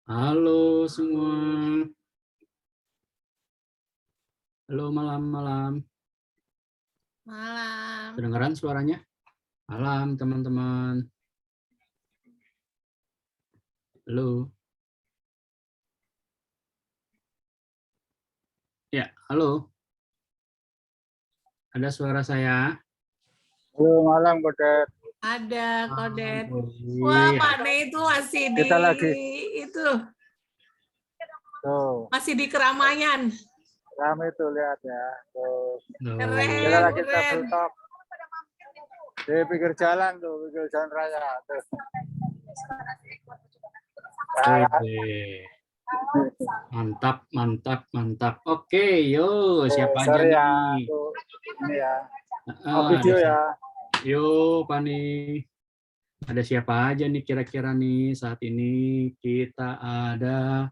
Halo semua. Halo malam-malam. Malam. Kedengaran suaranya? Malam teman-teman. Halo. Ya, halo. Ada suara saya? Halo, malam Kodet. Ada Kodet. Oh, Wah, iya. Pak Ne itu masih di Kita lagi. itu Tuh, masih di keramaian. rame tuh lihat ya. Tuh. Kita Keren, lagi keren. travel talk di pinggir jalan tuh, pinggir jalan raya. Tuh. Oke. Mantap, mantap, mantap. Oke, yo, siapa aja sorry ya, nih? tuh. Ini ya. Ada Video ya. Yo, Pani. Ada siapa aja nih kira-kira nih saat ini? Kita ada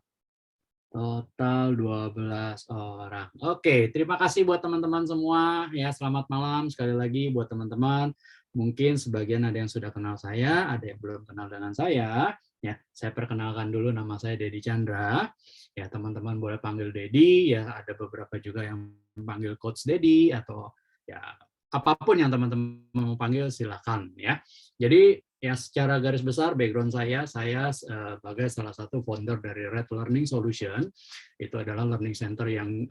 total 12 orang. Oke, terima kasih buat teman-teman semua. Ya, selamat malam sekali lagi buat teman-teman. Mungkin sebagian ada yang sudah kenal saya, ada yang belum kenal dengan saya. Ya, saya perkenalkan dulu, nama saya Dedi Chandra. Ya, teman-teman boleh panggil Dedi. Ya, ada beberapa juga yang panggil Coach Dedi atau ya apapun yang teman-teman mau panggil silakan ya. Jadi ya secara garis besar background saya sebagai salah satu founder dari Red Learning Solution. Itu adalah learning center yang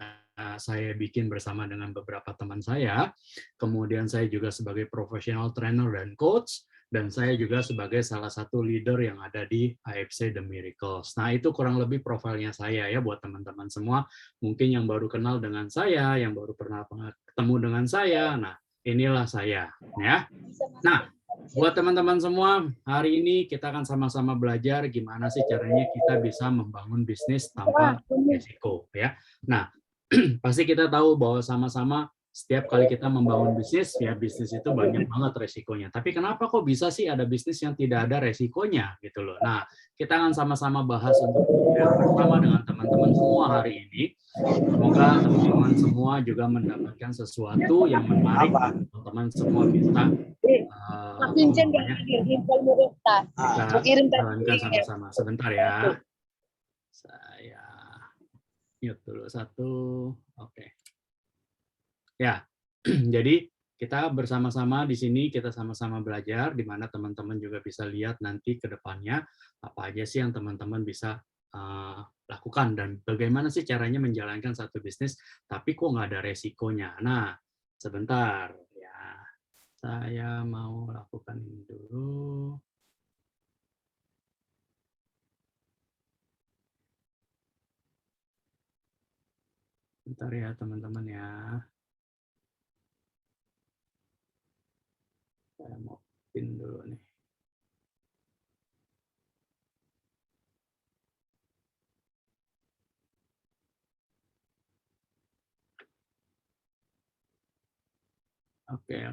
saya bikin bersama dengan beberapa teman saya. Kemudian saya juga sebagai professional trainer dan coach, dan saya juga sebagai salah satu leader yang ada di AFC The Miracles. Nah, itu kurang lebih profilnya saya ya buat teman-teman semua. Mungkin yang baru kenal dengan saya, yang baru pernah ketemu dengan saya. Nah, inilah saya ya. Nah, buat teman-teman semua, hari ini kita akan sama-sama belajar gimana sih caranya kita bisa membangun bisnis tanpa risiko ya. Nah, pasti kita tahu bahwa sama-sama setiap kali kita membangun bisnis, ya bisnis itu banyak banget resikonya. Tapi kenapa kok bisa sih ada bisnis yang tidak ada resikonya gitu loh. Nah, kita akan sama-sama bahas untuk yang bersama dengan teman-teman semua hari ini. Semoga teman-teman semua juga mendapatkan sesuatu yang menarik dan teman-teman semua bisa kita jalankan sama-sama. Sebentar ya. Saya mute dulu satu. Oke. Ya, jadi kita bersama-sama di sini, kita sama-sama belajar, di mana teman-teman juga bisa lihat nanti ke depannya apa aja sih yang teman-teman bisa lakukan dan bagaimana sih caranya menjalankan satu bisnis, tapi kok nggak ada resikonya. Nah, sebentar ya, saya mau lakukan ini dulu. Bentar ya teman-teman ya. Saya mau pin dulu nih. Oke.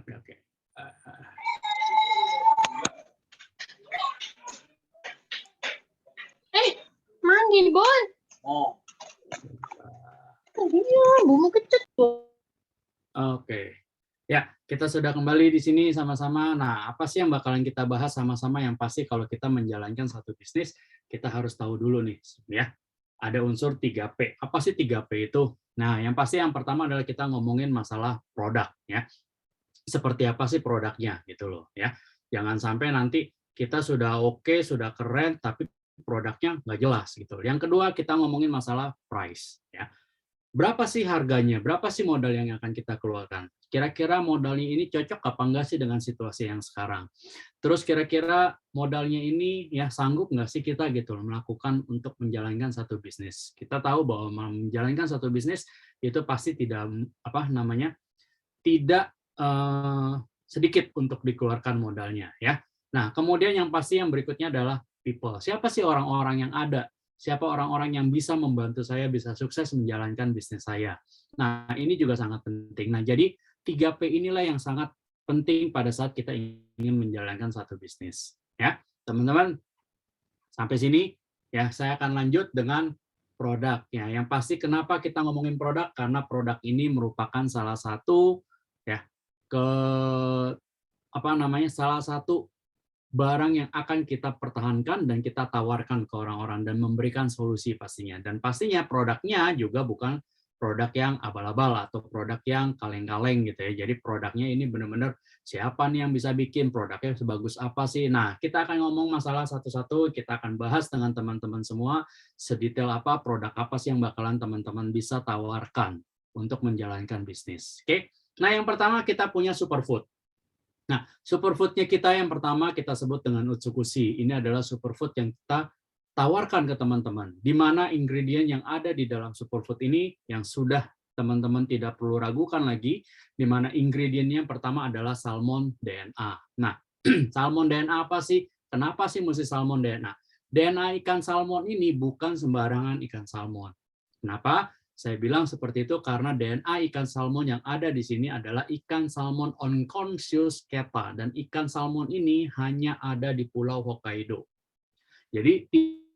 Mandi, Bon. Oh. Iya, bumi kecut. Oke. Ya, kita sudah kembali di sini sama-sama. Nah, apa sih yang bakalan kita bahas sama-sama? Yang pasti kalau kita menjalankan satu bisnis, kita harus tahu dulu nih, ya. Ada unsur 3P. Apa sih 3P itu? Nah, yang pasti yang pertama adalah kita ngomongin masalah produk, ya. Seperti apa sih produknya, gitu loh, ya. Jangan sampai nanti kita sudah oke, sudah keren, tapi produknya nggak jelas, gitu. Yang kedua, kita ngomongin masalah price, ya. Berapa sih harganya? Berapa sih modal yang akan kita keluarkan? Kira-kira modalnya ini cocok apa enggak sih dengan situasi yang sekarang? Terus kira-kira modalnya ini ya sanggup nggak sih kita gitu loh melakukan untuk menjalankan satu bisnis? Kita tahu bahwa menjalankan satu bisnis itu pasti tidak tidak sedikit untuk dikeluarkan modalnya ya. Nah, kemudian yang pasti yang berikutnya adalah people. Siapa sih orang-orang yang ada? Siapa orang-orang yang bisa membantu saya bisa sukses menjalankan bisnis saya. Nah, ini juga sangat penting. Nah, jadi 3P inilah yang sangat penting pada saat kita ingin menjalankan satu bisnis. Ya, teman-teman, sampai sini ya saya akan lanjut dengan produk. Ya, yang pasti kenapa kita ngomongin produk? Karena produk ini merupakan salah satu ya salah satu barang yang akan kita pertahankan dan kita tawarkan ke orang-orang dan memberikan solusi pastinya. Dan pastinya produknya juga bukan produk yang abal-abal atau produk yang kaleng-kaleng gitu ya. Jadi produknya ini benar-benar siapa nih yang bisa bikin, produknya sebagus apa sih. Nah, kita akan ngomong masalah satu-satu, kita akan bahas dengan teman-teman semua sedetail apa, produk apa sih yang bakalan teman-teman bisa tawarkan untuk menjalankan bisnis. Oke. Nah, yang pertama kita punya superfood. Nah, superfoodnya kita yang pertama kita sebut dengan Utsukushi. Ini adalah superfood yang kita tawarkan ke teman-teman, di mana ingredient yang ada di dalam superfood ini yang sudah teman-teman tidak perlu ragukan lagi, di mana ingredientnya yang pertama adalah salmon DNA. Nah, salmon DNA apa sih? Kenapa sih mesti salmon DNA? DNA ikan salmon ini bukan sembarangan ikan salmon. Kenapa? Saya bilang seperti itu karena DNA ikan salmon yang ada di sini adalah ikan salmon Oncontius keta, dan ikan salmon ini hanya ada di Pulau Hokkaido. Jadi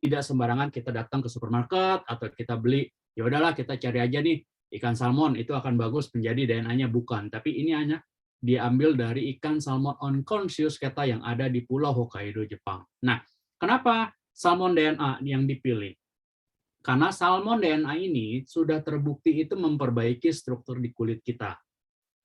tidak sembarangan kita datang ke supermarket atau kita beli, ya udahlah kita cari aja nih ikan salmon itu akan bagus menjadi DNA-nya, bukan. Tapi ini hanya diambil dari ikan salmon Oncontius keta yang ada di Pulau Hokkaido, Jepang. Nah, kenapa salmon DNA yang dipilih? Karena salmon DNA ini sudah terbukti itu memperbaiki struktur di kulit kita.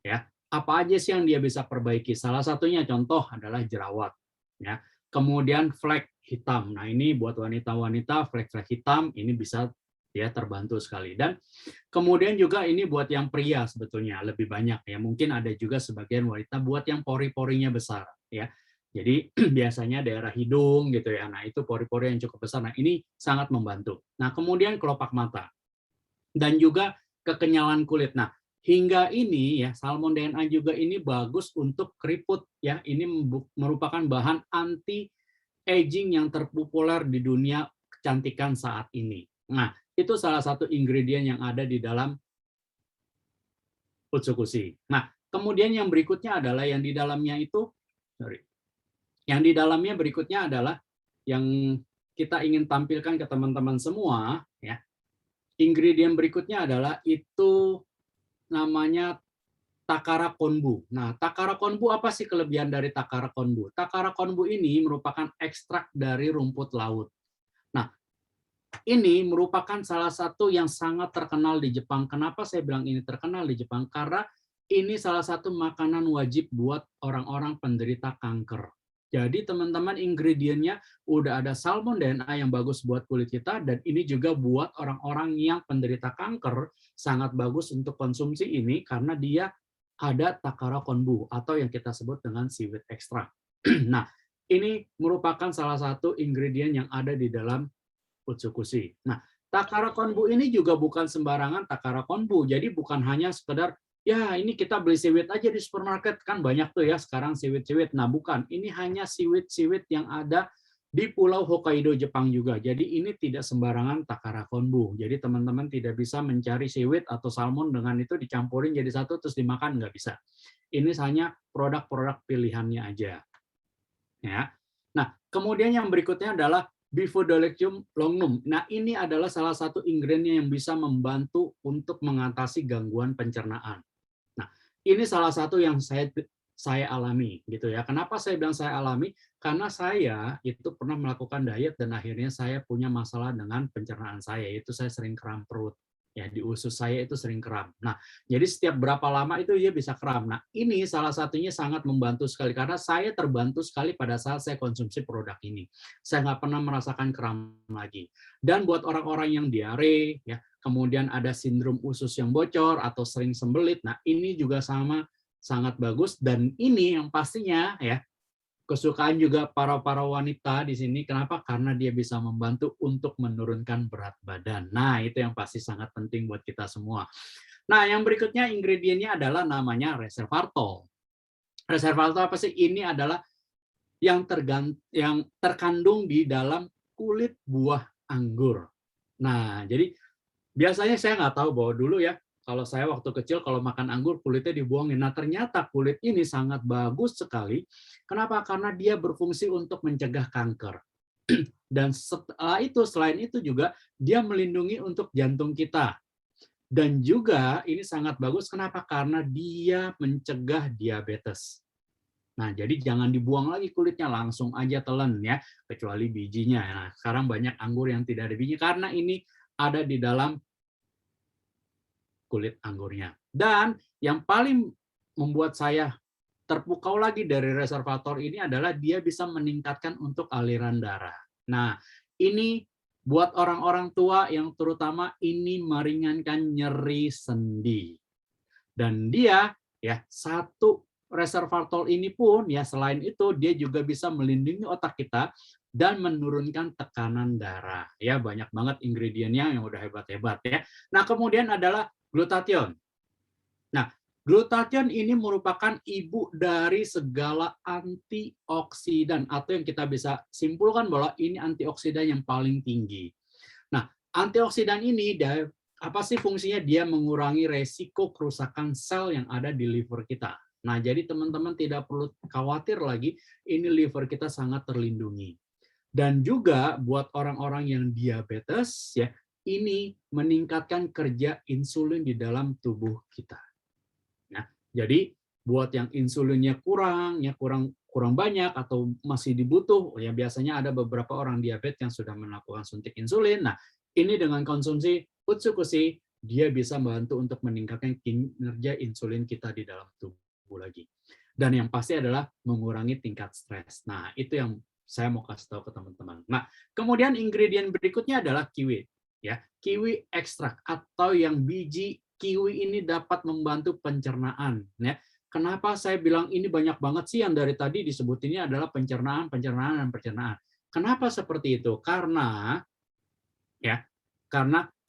Ya, apa aja sih yang dia bisa perbaiki? Salah satunya contoh adalah jerawat. Ya, kemudian flek hitam. Nah, ini buat wanita-wanita flek-flek hitam ini bisa ya terbantu sekali. Dan kemudian juga ini buat yang pria sebetulnya lebih banyak ya. Mungkin ada juga sebagian wanita buat yang pori-porinya besar ya. Jadi biasanya daerah hidung gitu ya. Nah, itu pori-pori yang cukup besar. Nah, ini sangat membantu. Nah, kemudian kelopak mata. Dan juga kekenyalan kulit. Nah, hingga ini ya salmon DNA juga ini bagus untuk keriput ya. Ini merupakan bahan anti aging yang terpopuler di dunia kecantikan saat ini. Nah, itu salah satu ingredient yang ada di dalam Utsukushi. Nah, kemudian yang berikutnya adalah yang di dalamnya itu, yang di dalamnya berikutnya adalah yang kita ingin tampilkan ke teman-teman semua ya. Ingredient berikutnya adalah itu namanya Takara Konbu. Nah, Takara Konbu apa sih kelebihan dari Takara Konbu? Takara Konbu ini merupakan ekstrak dari rumput laut. Nah, ini merupakan salah satu yang sangat terkenal di Jepang. Kenapa saya bilang ini terkenal di Jepang? Karena ini salah satu makanan wajib buat orang-orang penderita kanker. Jadi teman-teman ingredientnya udah ada salmon DNA yang bagus buat kulit kita, dan ini juga buat orang-orang yang penderita kanker sangat bagus untuk konsumsi ini karena dia ada Takara Konbu atau yang kita sebut dengan seaweed extract. Nah, ini merupakan salah satu ingredient yang ada di dalam Utsukushi. Nah, Takara Konbu ini juga bukan sembarangan Takara Konbu. Jadi bukan hanya sekedar ya ini kita beli seaweed aja di supermarket, kan banyak tuh ya sekarang seaweed. Nah, bukan. Ini hanya seaweed yang ada di Pulau Hokkaido, Jepang juga. Jadi ini tidak sembarangan Takara Konbu. Jadi teman-teman tidak bisa mencari seaweed atau salmon dengan itu dicampurin jadi satu terus dimakan, nggak bisa. Ini hanya produk-produk pilihannya aja. Ya. Nah, kemudian yang berikutnya adalah Bifidobacterium longnum. Nah, ini adalah salah satu ingredient yang bisa membantu untuk mengatasi gangguan pencernaan. Nah, ini salah satu yang saya alami gitu ya. Kenapa saya bilang saya alami? Karena saya itu pernah melakukan diet dan akhirnya saya punya masalah dengan pencernaan saya, yaitu saya sering kram perut. Ya, di usus saya itu sering kram. Nah, jadi setiap berapa lama itu dia bisa kram. Nah, ini salah satunya sangat membantu sekali karena saya terbantu sekali pada saat saya konsumsi produk ini. Saya nggak pernah merasakan kram lagi. Dan buat orang-orang yang diare, ya, kemudian ada sindrom usus yang bocor atau sering sembelit, nah ini juga sama sangat bagus. Dan ini yang pastinya ya kesukaan juga para wanita di sini. Kenapa? Karena dia bisa membantu untuk menurunkan berat badan. Nah, itu yang pasti sangat penting buat kita semua. Nah, yang berikutnya ingredientnya adalah namanya resveratrol. Resveratrol apa sih? Ini adalah yang terkandung di dalam kulit buah anggur. Nah, jadi biasanya saya nggak tahu bahwa dulu ya, kalau saya waktu kecil kalau makan anggur kulitnya dibuangin. Nah, ternyata kulit ini sangat bagus sekali. Kenapa? Karena dia berfungsi untuk mencegah kanker. Dan selain itu juga dia melindungi untuk jantung kita. Dan juga ini sangat bagus. Kenapa? Karena dia mencegah diabetes. Nah, jadi jangan dibuang lagi kulitnya, langsung aja telan ya, kecuali bijinya. Nah, sekarang banyak anggur yang tidak ada biji karena ini ada di dalam kulit anggurnya. Dan yang paling membuat saya terpukau lagi dari reservator ini adalah dia bisa meningkatkan untuk aliran darah. Nah, ini buat orang-orang tua yang terutama ini meringankan nyeri sendi. Dan dia ya satu reservator ini pun ya selain itu dia juga bisa melindungi otak kita dan menurunkan tekanan darah. Ya banyak banget ingredientnya yang udah hebat-hebat ya. Nah, kemudian adalah glutathione. Nah, glutathione ini merupakan ibu dari segala antioksidan atau yang kita bisa simpulkan bahwa ini antioksidan yang paling tinggi. Nah, antioksidan ini apa sih fungsinya? Dia mengurangi resiko kerusakan sel yang ada di liver kita. Nah, jadi teman-teman tidak perlu khawatir lagi, ini liver kita sangat terlindungi. Dan juga buat orang-orang yang diabetes ya, ini meningkatkan kerja insulin di dalam tubuh kita. Nah, jadi buat yang insulinnya kurang banyak atau masih dibutuh, ya biasanya ada beberapa orang diabetes yang sudah melakukan suntik insulin. Nah, ini dengan konsumsi Utsukushi, dia bisa membantu untuk meningkatkan kinerja insulin kita di dalam tubuh lagi. Dan yang pasti adalah mengurangi tingkat stres. Nah, itu yang saya mau kasih tahu ke teman-teman. Nah, kemudian ingredient berikutnya adalah kiwi. Ya, kiwi ekstrak atau yang biji kiwi ini dapat membantu pencernaan. Ya, kenapa saya bilang ini banyak banget sih yang dari tadi disebut ini adalah pencernaan. Kenapa seperti itu? Karena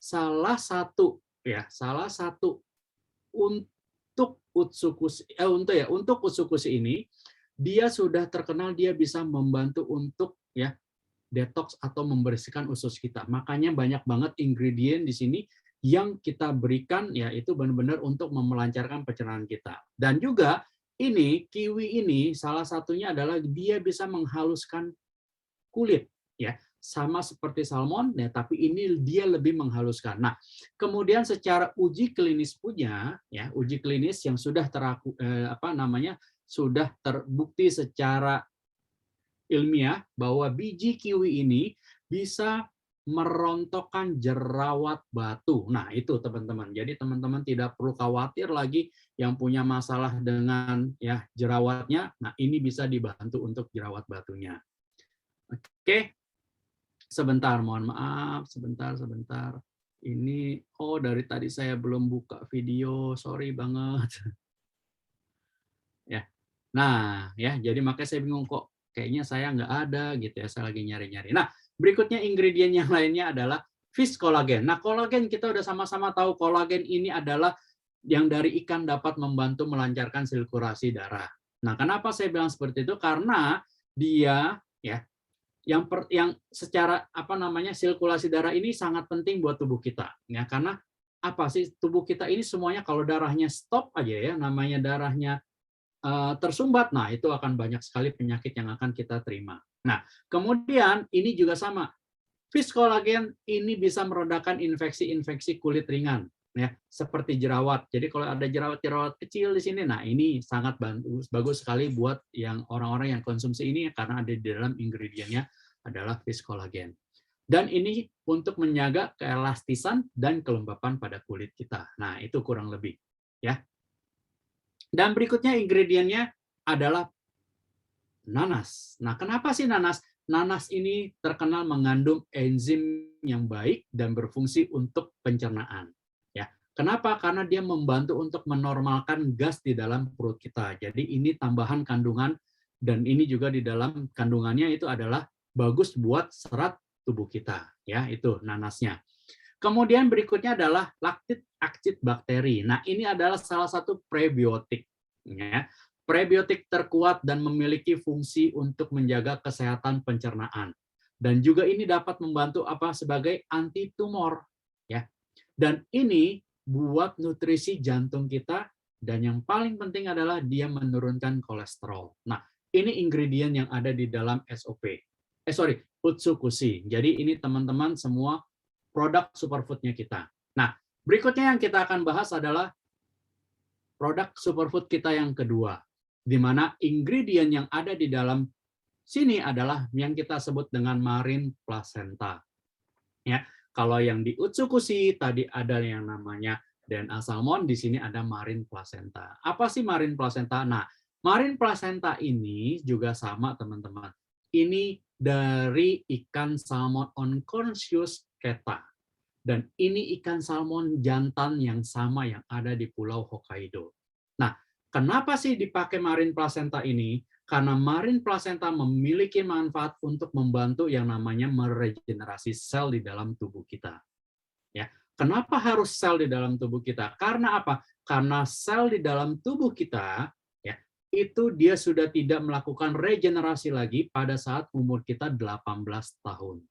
salah satu untuk Utsukushi ini dia sudah terkenal dia bisa membantu untuk detox atau membersihkan usus kita. Makanya banyak banget ingredient di sini yang kita berikan yaitu benar-benar untuk melancarkan pencernaan kita. Dan juga ini kiwi ini salah satunya adalah dia bisa menghaluskan kulit ya. Sama seperti salmon ya, tapi ini dia lebih menghaluskan. Nah, kemudian secara uji klinis punya uji klinis yang sudah sudah terbukti secara ilmiah bahwa biji kiwi ini bisa merontokkan jerawat batu. Nah, itu teman-teman. Jadi teman-teman tidak perlu khawatir lagi yang punya masalah dengan jerawatnya. Nah, ini bisa dibantu untuk jerawat batunya. Oke. Sebentar, mohon maaf, sebentar. Ini dari tadi saya belum buka video, sorry banget. Ya. Nah, jadi makanya saya bingung kok kayaknya saya nggak ada gitu ya, saya lagi nyari-nyari. Nah, berikutnya ingredient yang lainnya adalah fish collagen. Nah, kolagen kita udah sama-sama tahu kolagen ini adalah yang dari ikan dapat membantu melancarkan sirkulasi darah. Nah, kenapa saya bilang seperti itu? Karena dia yang secara sirkulasi darah ini sangat penting buat tubuh kita ya, karena apa sih tubuh kita ini semuanya kalau darahnya stop aja namanya darahnya tersumbat, nah itu akan banyak sekali penyakit yang akan kita terima. Nah, kemudian ini juga sama. Fish collagen ini bisa meredakan infeksi-infeksi kulit ringan ya, seperti jerawat. Jadi kalau ada jerawat-jerawat kecil di sini, nah ini sangat bagus sekali buat yang orang-orang yang konsumsi ini karena ada di dalam ingredientnya adalah fish collagen. Dan ini untuk menjaga keelastisan dan kelembapan pada kulit kita. Nah, itu kurang lebih ya. Dan berikutnya ingredientnya adalah nanas. Nah, kenapa sih nanas? Nanas ini terkenal mengandung enzim yang baik dan berfungsi untuk pencernaan. Ya, kenapa? Karena dia membantu untuk menormalkan gas di dalam perut kita. Jadi ini tambahan kandungan dan ini juga di dalam kandungannya itu adalah bagus buat serat tubuh kita. Ya, itu nanasnya. Kemudian berikutnya adalah laktik aksid bakteri. Nah, ini adalah salah satu prebiotik. Ya. Prebiotik terkuat dan memiliki fungsi untuk menjaga kesehatan pencernaan. Dan juga ini dapat membantu sebagai anti tumor. Ya. Dan ini buat nutrisi jantung kita. Dan yang paling penting adalah dia menurunkan kolesterol. Nah, ini ingredient yang ada di dalam Utsukushi. Jadi ini teman-teman semua produk superfoodnya kita. Nah, berikutnya yang kita akan bahas adalah produk superfood kita yang kedua, di mana ingredient yang ada di dalam sini adalah yang kita sebut dengan marine placenta. Ya, kalau yang di Utsukushi tadi ada yang namanya DNA salmon, di sini ada marine placenta. Apa sih marine placenta? Nah, marine placenta ini juga sama, teman-teman. Ini dari ikan salmon oncorncius keta. Dan ini ikan salmon jantan yang sama yang ada di Pulau Hokkaido. Nah, kenapa sih dipakai marine placenta ini? Karena marine placenta memiliki manfaat untuk membantu yang namanya meregenerasi sel di dalam tubuh kita. Ya, kenapa harus sel di dalam tubuh kita? Karena apa? Karena sel di dalam tubuh kita ya, itu dia sudah tidak melakukan regenerasi lagi pada saat umur kita 18 tahun.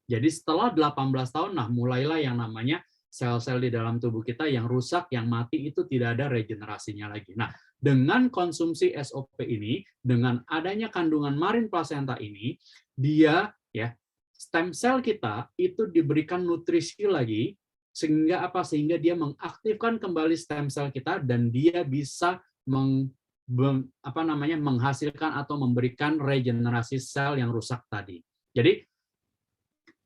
Jadi setelah 18 tahun, nah mulailah yang namanya sel-sel di dalam tubuh kita yang rusak, yang mati itu tidak ada regenerasinya lagi. Nah, dengan konsumsi SOP ini, dengan adanya kandungan marine placenta ini, dia ya stem cell kita itu diberikan nutrisi lagi sehingga apa? Sehingga dia mengaktifkan kembali stem cell kita dan dia bisa menghasilkan atau memberikan regenerasi sel yang rusak tadi. Jadi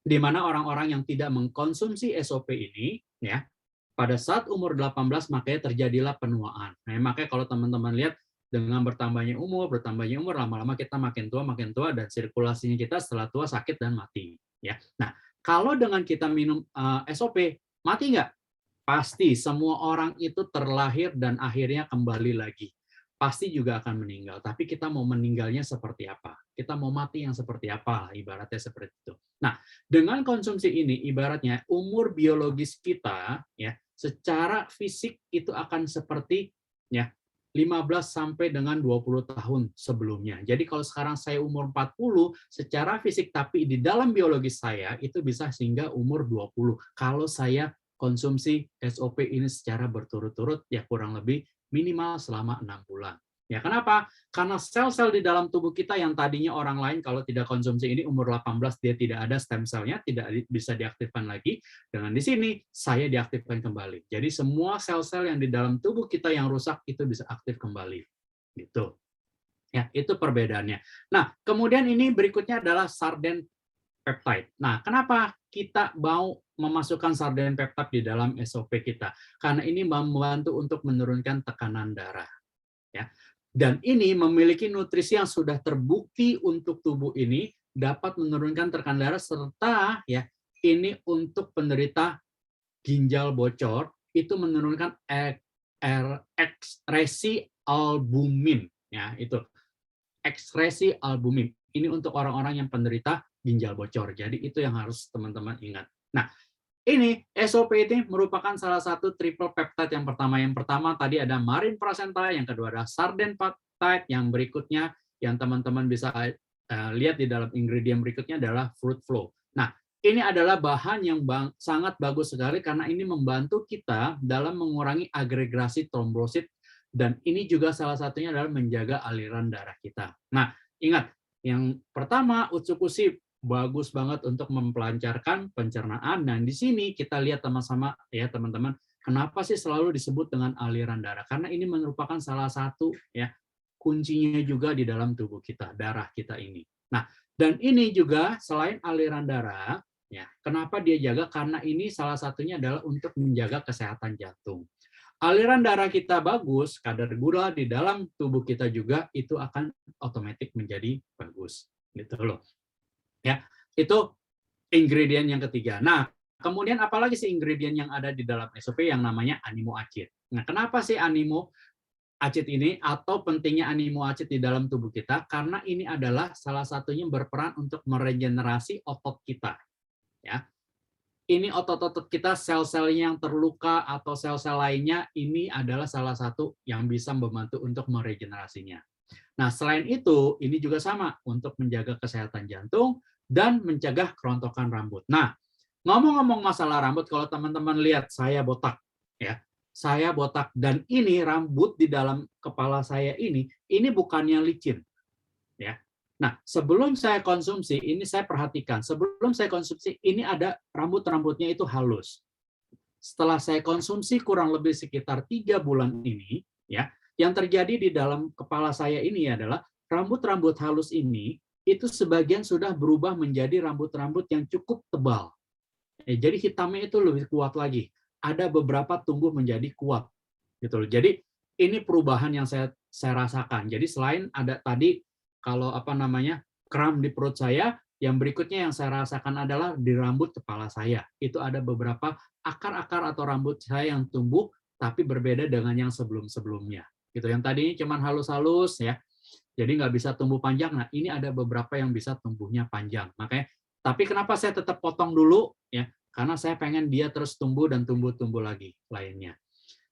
di mana orang-orang yang tidak mengkonsumsi SOP ini ya pada saat umur 18 makanya terjadilah penuaan. Nah, makanya kalau teman-teman lihat dengan bertambahnya umur lama-lama kita makin tua dan sirkulasinya kita setelah tua sakit dan mati ya. Nah, kalau dengan kita minum SOP mati nggak? Pasti semua orang itu terlahir dan akhirnya kembali lagi. Pasti juga akan meninggal. Tapi kita mau meninggalnya seperti apa? Kita mau mati yang seperti apa? Ibaratnya seperti itu. Nah, dengan konsumsi ini, ibaratnya umur biologis kita, ya, secara fisik itu akan seperti ya 15 sampai dengan 20 tahun sebelumnya. Jadi kalau sekarang saya umur 40, secara fisik, tapi di dalam biologis saya itu bisa hingga umur 20. Kalau saya konsumsi SOP ini secara berturut-turut, ya kurang lebih minimal selama 6 bulan. Ya, kenapa? Karena sel-sel di dalam tubuh kita yang tadinya orang lain kalau tidak konsumsi ini umur 18 dia tidak ada stem cell-nya, tidak bisa diaktifkan lagi. Dengan di sini saya diaktifkan kembali. Jadi semua sel-sel yang di dalam tubuh kita yang rusak itu bisa aktif kembali. Gitu. Ya, itu perbedaannya. Nah, kemudian ini berikutnya adalah sarden peptide. Nah, kenapa kita mau memasukkan sarden peptide di dalam SOP kita? Karena ini membantu untuk menurunkan tekanan darah. Ya. Dan ini memiliki nutrisi yang sudah terbukti untuk tubuh ini dapat menurunkan tekanan darah serta ya ini untuk penderita ginjal bocor itu menurunkan ekskresi albumin ya itu ekskresi albumin ini untuk orang-orang yang penderita ginjal bocor. Jadi itu yang harus teman-teman ingat. Nah, ini SOP ini merupakan salah satu triple peptide yang pertama. Yang pertama tadi ada marine placenta, yang kedua ada sarden peptide, yang berikutnya yang teman-teman bisa lihat di dalam ingredient berikutnya adalah fruit flow. Nah, ini adalah bahan yang sangat bagus sekali karena ini membantu kita dalam mengurangi agregasi trombosit dan ini juga salah satunya adalah menjaga aliran darah kita. Nah, ingat, yang pertama Utsukushi bagus banget untuk mempelancarkan pencernaan. Dan di sini kita lihat sama-sama ya teman-teman, kenapa sih selalu disebut dengan aliran darah? Karena ini merupakan salah satu ya kuncinya juga di dalam tubuh kita, darah kita ini. Nah, dan ini juga selain aliran darah, ya kenapa dia jaga? Karena ini salah satunya adalah untuk menjaga kesehatan jantung. Aliran darah kita bagus, kadar gula di dalam tubuh kita juga itu akan otomatis menjadi bagus, gitu loh. Ya, itu ingredient yang ketiga. Nah, kemudian apalagi sih ingredient yang ada di dalam SOP yang namanya animo acid. Nah, kenapa sih animo acid ini atau pentingnya animo acid di dalam tubuh kita? Karena ini adalah salah satunya berperan untuk meregenerasi otot kita. Ya. Ini otot-otot kita, sel-sel yang terluka atau sel-sel lainnya, ini adalah salah satu yang bisa membantu untuk meregenerasinya. Nah, selain itu, ini juga sama untuk menjaga kesehatan jantung dan mencegah kerontokan rambut. Nah, ngomong-ngomong masalah rambut, kalau teman-teman lihat saya botak, ya, saya botak dan ini rambut di dalam kepala saya ini bukannya licin, ya. Nah, sebelum saya konsumsi, ini saya perhatikan, sebelum saya konsumsi, ini ada rambut-rambutnya itu halus. Setelah saya konsumsi kurang lebih sekitar 3 bulan ini, ya, yang terjadi di dalam kepala saya ini adalah rambut-rambut halus ini itu sebagian sudah berubah menjadi rambut-rambut yang cukup tebal. Jadi hitamnya itu lebih kuat lagi. Ada beberapa tumbuh menjadi kuat, gitu loh. Jadi ini perubahan yang saya rasakan. Jadi selain ada tadi kalau apa namanya kram di perut saya, yang berikutnya yang saya rasakan adalah di rambut kepala saya. Itu ada beberapa akar-akar atau rambut saya yang tumbuh, tapi berbeda dengan yang sebelum-sebelumnya. Gitu. Yang tadi cuma halus-halus ya. Jadi nggak bisa tumbuh panjang. Nah, ini ada beberapa yang bisa tumbuhnya panjang. Makanya, tapi kenapa saya tetap potong dulu? Ya, karena saya pengen dia terus tumbuh dan tumbuh lagi lainnya.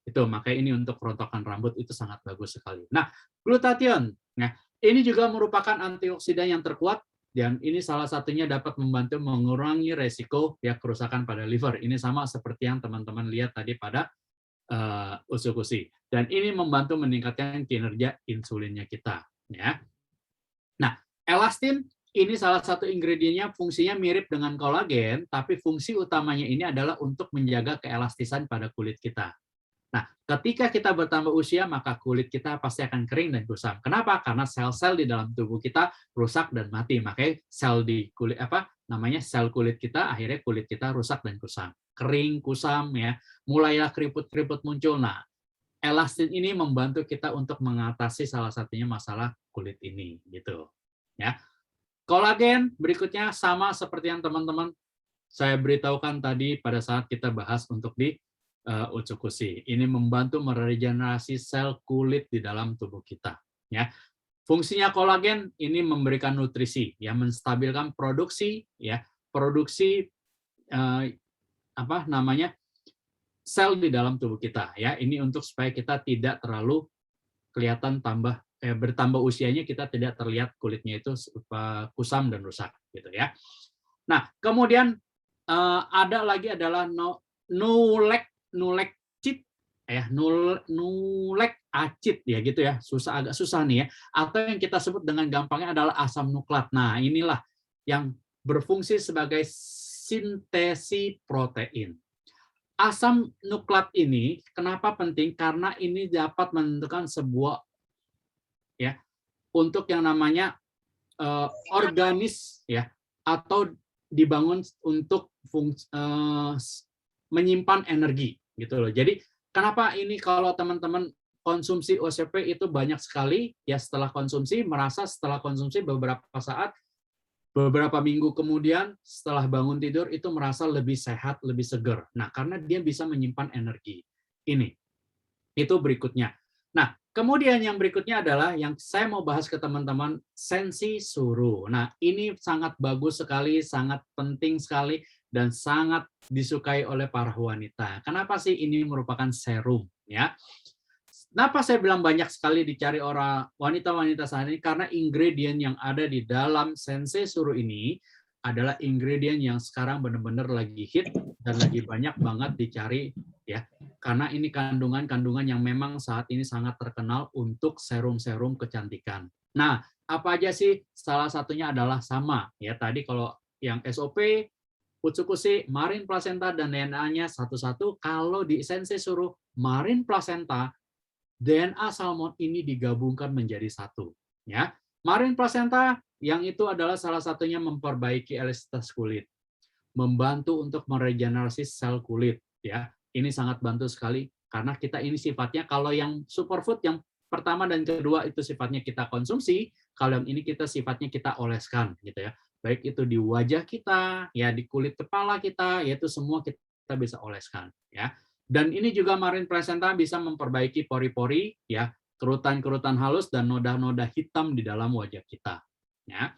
Itu makanya ini untuk rontokan rambut itu sangat bagus sekali. Nah, glutathione. Nah, ini juga merupakan antioksidan yang terkuat dan ini salah satunya dapat membantu mengurangi resiko ya kerusakan pada liver. Ini sama seperti yang teman-teman lihat tadi pada usukusi. Dan ini membantu meningkatkan kinerja insulinnya kita. Ya. Nah, elastin ini salah satu ingredientnya fungsinya mirip dengan kolagen, tapi fungsi utamanya ini adalah untuk menjaga keelastisan pada kulit kita. Nah, ketika kita bertambah usia, maka kulit kita pasti akan kering dan kusam. Kenapa? Karena sel-sel di dalam tubuh kita rusak dan mati. Makanya sel di kulit sel kulit kita akhirnya kulit kita rusak dan kusam. Kering, kusam ya. Mulailah keriput-keriput muncul. Nah, elastin ini membantu kita untuk mengatasi salah satunya masalah kulit ini gitu. Ya. Kolagen berikutnya sama seperti yang teman-teman saya beritahukan tadi pada saat kita bahas untuk di Utsukushi. Ini membantu meregenerasi sel kulit di dalam tubuh kita. Ya, fungsinya kolagen ini memberikan nutrisi, ya, menstabilkan produksi sel di dalam tubuh kita. Ya, ini untuk supaya kita tidak terlalu kelihatan bertambah usianya kita tidak terlihat kulitnya itu kusam dan rusak, gitu ya. Nah, kemudian ada lagi adalah nulek acid ya gitu ya, agak susah nih ya, atau yang kita sebut dengan gampangnya adalah asam nukleat. Nah, inilah yang berfungsi sebagai sintesi protein. Asam nukleat ini kenapa penting? Karena ini dapat menentukan sebuah ya untuk yang namanya organis ya, atau dibangun untuk menyimpan energi gitu loh. Jadi kenapa ini kalau teman-teman konsumsi OCP itu banyak sekali ya, setelah konsumsi beberapa saat, beberapa minggu kemudian setelah bangun tidur itu merasa lebih sehat, lebih segar. Nah, karena dia bisa menyimpan energi. Ini. Itu berikutnya. Nah, kemudian yang berikutnya adalah yang saya mau bahas ke teman-teman, sensi suru. Nah, ini sangat bagus sekali, sangat penting sekali, dan sangat disukai oleh para wanita. Kenapa sih ini merupakan serum? Ya, kenapa saya bilang banyak sekali dicari orang wanita-wanita saat ini? Karena ingredient yang ada di dalam sensei suru ini adalah ingredient yang sekarang benar-benar lagi hit dan lagi banyak banget dicari ya. Karena ini kandungan-kandungan yang memang saat ini sangat terkenal untuk serum-serum kecantikan. Nah, apa aja sih? Salah satunya adalah sama ya. Tadi kalau yang SOP, Utsukushi, marine placenta, dan DNA-nya satu-satu. Kalau di sensei suru, marine placenta, DNA salmon ini digabungkan menjadi satu. Ya, marine placenta yang itu adalah salah satunya memperbaiki elastisitas kulit, membantu untuk meregenerasi sel kulit. Ya, ini sangat bantu sekali karena kita ini sifatnya kalau yang superfood yang pertama dan kedua itu sifatnya kita konsumsi, kalau yang ini kita sifatnya kita oleskan, gitu ya. Baik itu di wajah kita, ya di kulit kepala kita, yaitu semua kita bisa oleskan, ya. Dan ini juga marine placenta bisa memperbaiki pori-pori, ya, kerutan-kerutan halus dan noda-noda hitam di dalam wajah kita, ya.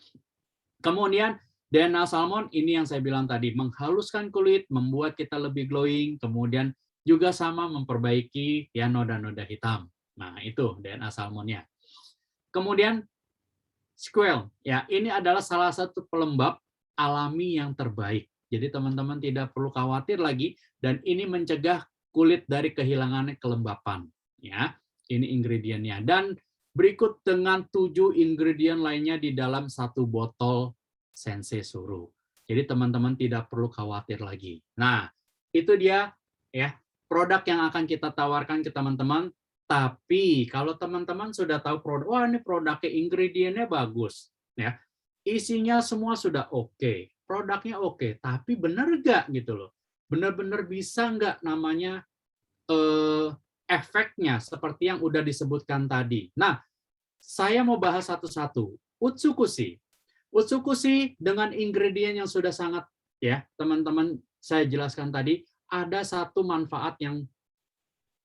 Kemudian DNA salmon ini yang saya bilang tadi, menghaluskan kulit, membuat kita lebih glowing, kemudian juga sama memperbaiki ya noda-noda hitam. Nah, itu DNA salmonnya. Kemudian Squalene, ya ini adalah salah satu pelembab alami yang terbaik. Jadi teman-teman tidak perlu khawatir lagi, dan ini mencegah kulit dari kehilangan kelembapan. Ya, ini ingredientnya. Dan berikut dengan 7 ingredient lainnya di dalam satu botol sensei suru. Jadi teman-teman tidak perlu khawatir lagi. Nah, itu dia ya produk yang akan kita tawarkan ke teman-teman. Tapi kalau teman-teman sudah tahu produk, wah ini produknya ingredientnya bagus, ya, isinya semua sudah oke, produknya oke, tapi benar nggak gitu loh? Benar-benar bisa nggak namanya efeknya seperti yang udah disebutkan tadi. Nah, saya mau bahas satu-satu. Utsukushi. Utsukushi dengan ingredient yang sudah sangat, ya teman-teman saya jelaskan tadi, ada satu manfaat yang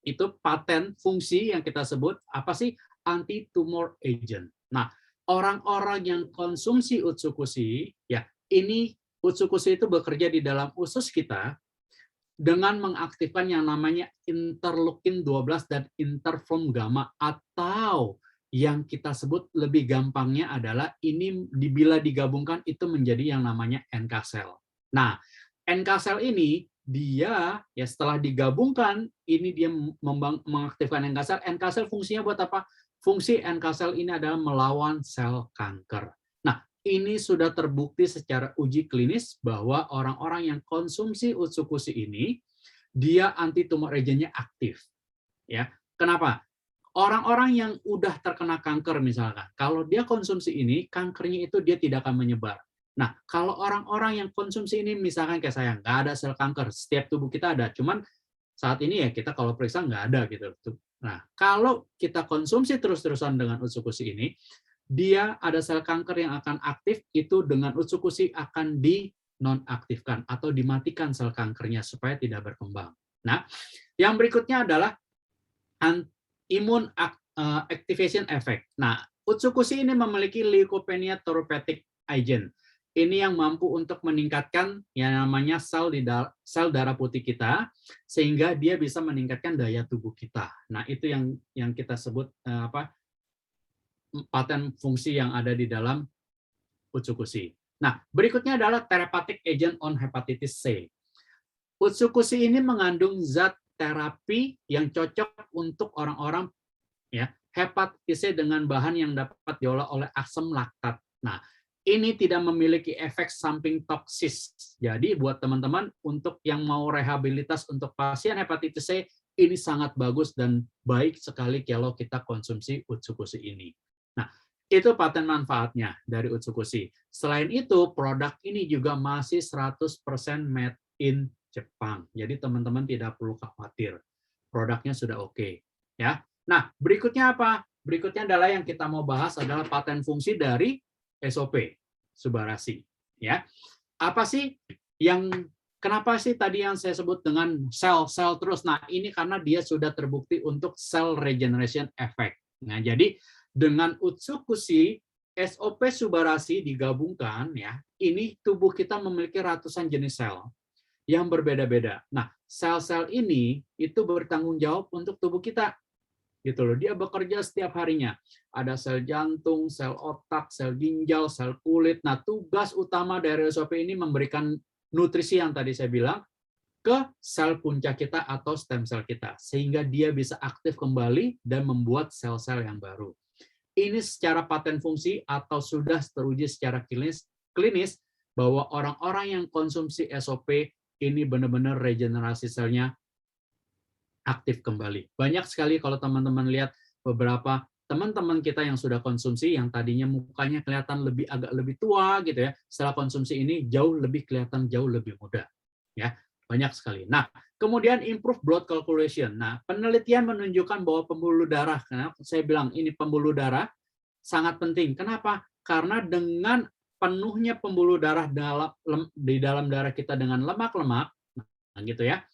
itu paten fungsi yang kita sebut apa sih, anti tumor agent. Nah, orang-orang yang konsumsi Utsukushi, ya ini Utsukushi itu bekerja di dalam usus kita dengan mengaktifkan yang namanya interleukin 12 dan interferon gamma, atau yang kita sebut lebih gampangnya adalah ini bila digabungkan itu menjadi yang namanya NK cell. Nah, NK cell ini dia ya setelah digabungkan ini dia mengaktifkan NK cell. NK cell fungsinya buat apa? Fungsi NK cell ini adalah melawan sel kanker. Nah, ini sudah terbukti secara uji klinis bahwa orang-orang yang konsumsi Utsukushi ini dia anti tumor agent-nya aktif. Ya, kenapa? Orang-orang yang udah terkena kanker misalkan, kalau dia konsumsi ini, kankernya itu dia tidak akan menyebar. Nah, kalau orang-orang yang konsumsi ini misalkan kayak saya, nggak ada sel kanker, setiap tubuh kita ada, cuman saat ini ya kita kalau periksa nggak ada gitu. Nah, kalau kita konsumsi terus-terusan dengan Utsukushi ini, dia ada sel kanker yang akan aktif, itu dengan Utsukushi akan dinonaktifkan atau dimatikan sel kankernya supaya tidak berkembang. Nah, yang berikutnya adalah immune activation effect. Nah, Utsukushi ini memiliki leukopenia therapeutic agent. Ini yang mampu untuk meningkatkan yang namanya sel darah putih kita, sehingga dia bisa meningkatkan daya tubuh kita. Nah, itu yang kita sebut paten fungsi yang ada di dalam Utsukushi. Nah, berikutnya adalah therapeutic agent on hepatitis C. Utsukushi ini mengandung zat terapi yang cocok untuk orang-orang ya hepatitis C dengan bahan yang dapat diolah oleh asam laktat. Nah, ini tidak memiliki efek samping toksis. Jadi buat teman-teman untuk yang mau rehabilitas untuk pasien hepatitis C, ini sangat bagus dan baik sekali kalau kita konsumsi Utsukushi ini. Nah, itu paten manfaatnya dari Utsukushi. Selain itu, produk ini juga masih 100% made in Jepang. Jadi teman-teman tidak perlu khawatir. Produknya sudah oke. Ya. Nah, berikutnya apa? Berikutnya adalah yang kita mau bahas adalah paten fungsi dari SOP Subarashi. Ya. Apa sih yang kenapa sih tadi yang saya sebut dengan sel-sel terus? Nah, ini karena dia sudah terbukti untuk cell regeneration effect. Nah, jadi dengan Utsukushi SOP Subarashi digabungkan ya, ini tubuh kita memiliki ratusan jenis sel yang berbeda-beda. Nah, sel-sel ini itu bertanggung jawab untuk tubuh kita. Gitu loh. Dia bekerja setiap harinya. Ada sel jantung, sel otak, sel ginjal, sel kulit. Nah, tugas utama dari SOP ini memberikan nutrisi yang tadi saya bilang ke sel puncak kita atau stem cell kita sehingga dia bisa aktif kembali dan membuat sel-sel yang baru. Ini secara paten fungsi atau sudah teruji secara klinis bahwa orang-orang yang konsumsi SOP ini benar-benar regenerasi selnya aktif kembali. Banyak sekali kalau teman-teman lihat beberapa teman-teman kita yang sudah konsumsi yang tadinya mukanya kelihatan agak lebih tua gitu ya, setelah konsumsi ini jauh lebih kelihatan jauh lebih muda. Ya, banyak sekali. Nah, kemudian improve blood circulation. Nah, penelitian menunjukkan bahwa pembuluh darah, karena saya bilang ini pembuluh darah sangat penting. Kenapa? Karena dengan penuhnya pembuluh darah di dalam darah kita dengan lemak-lemak, nah gitu ya.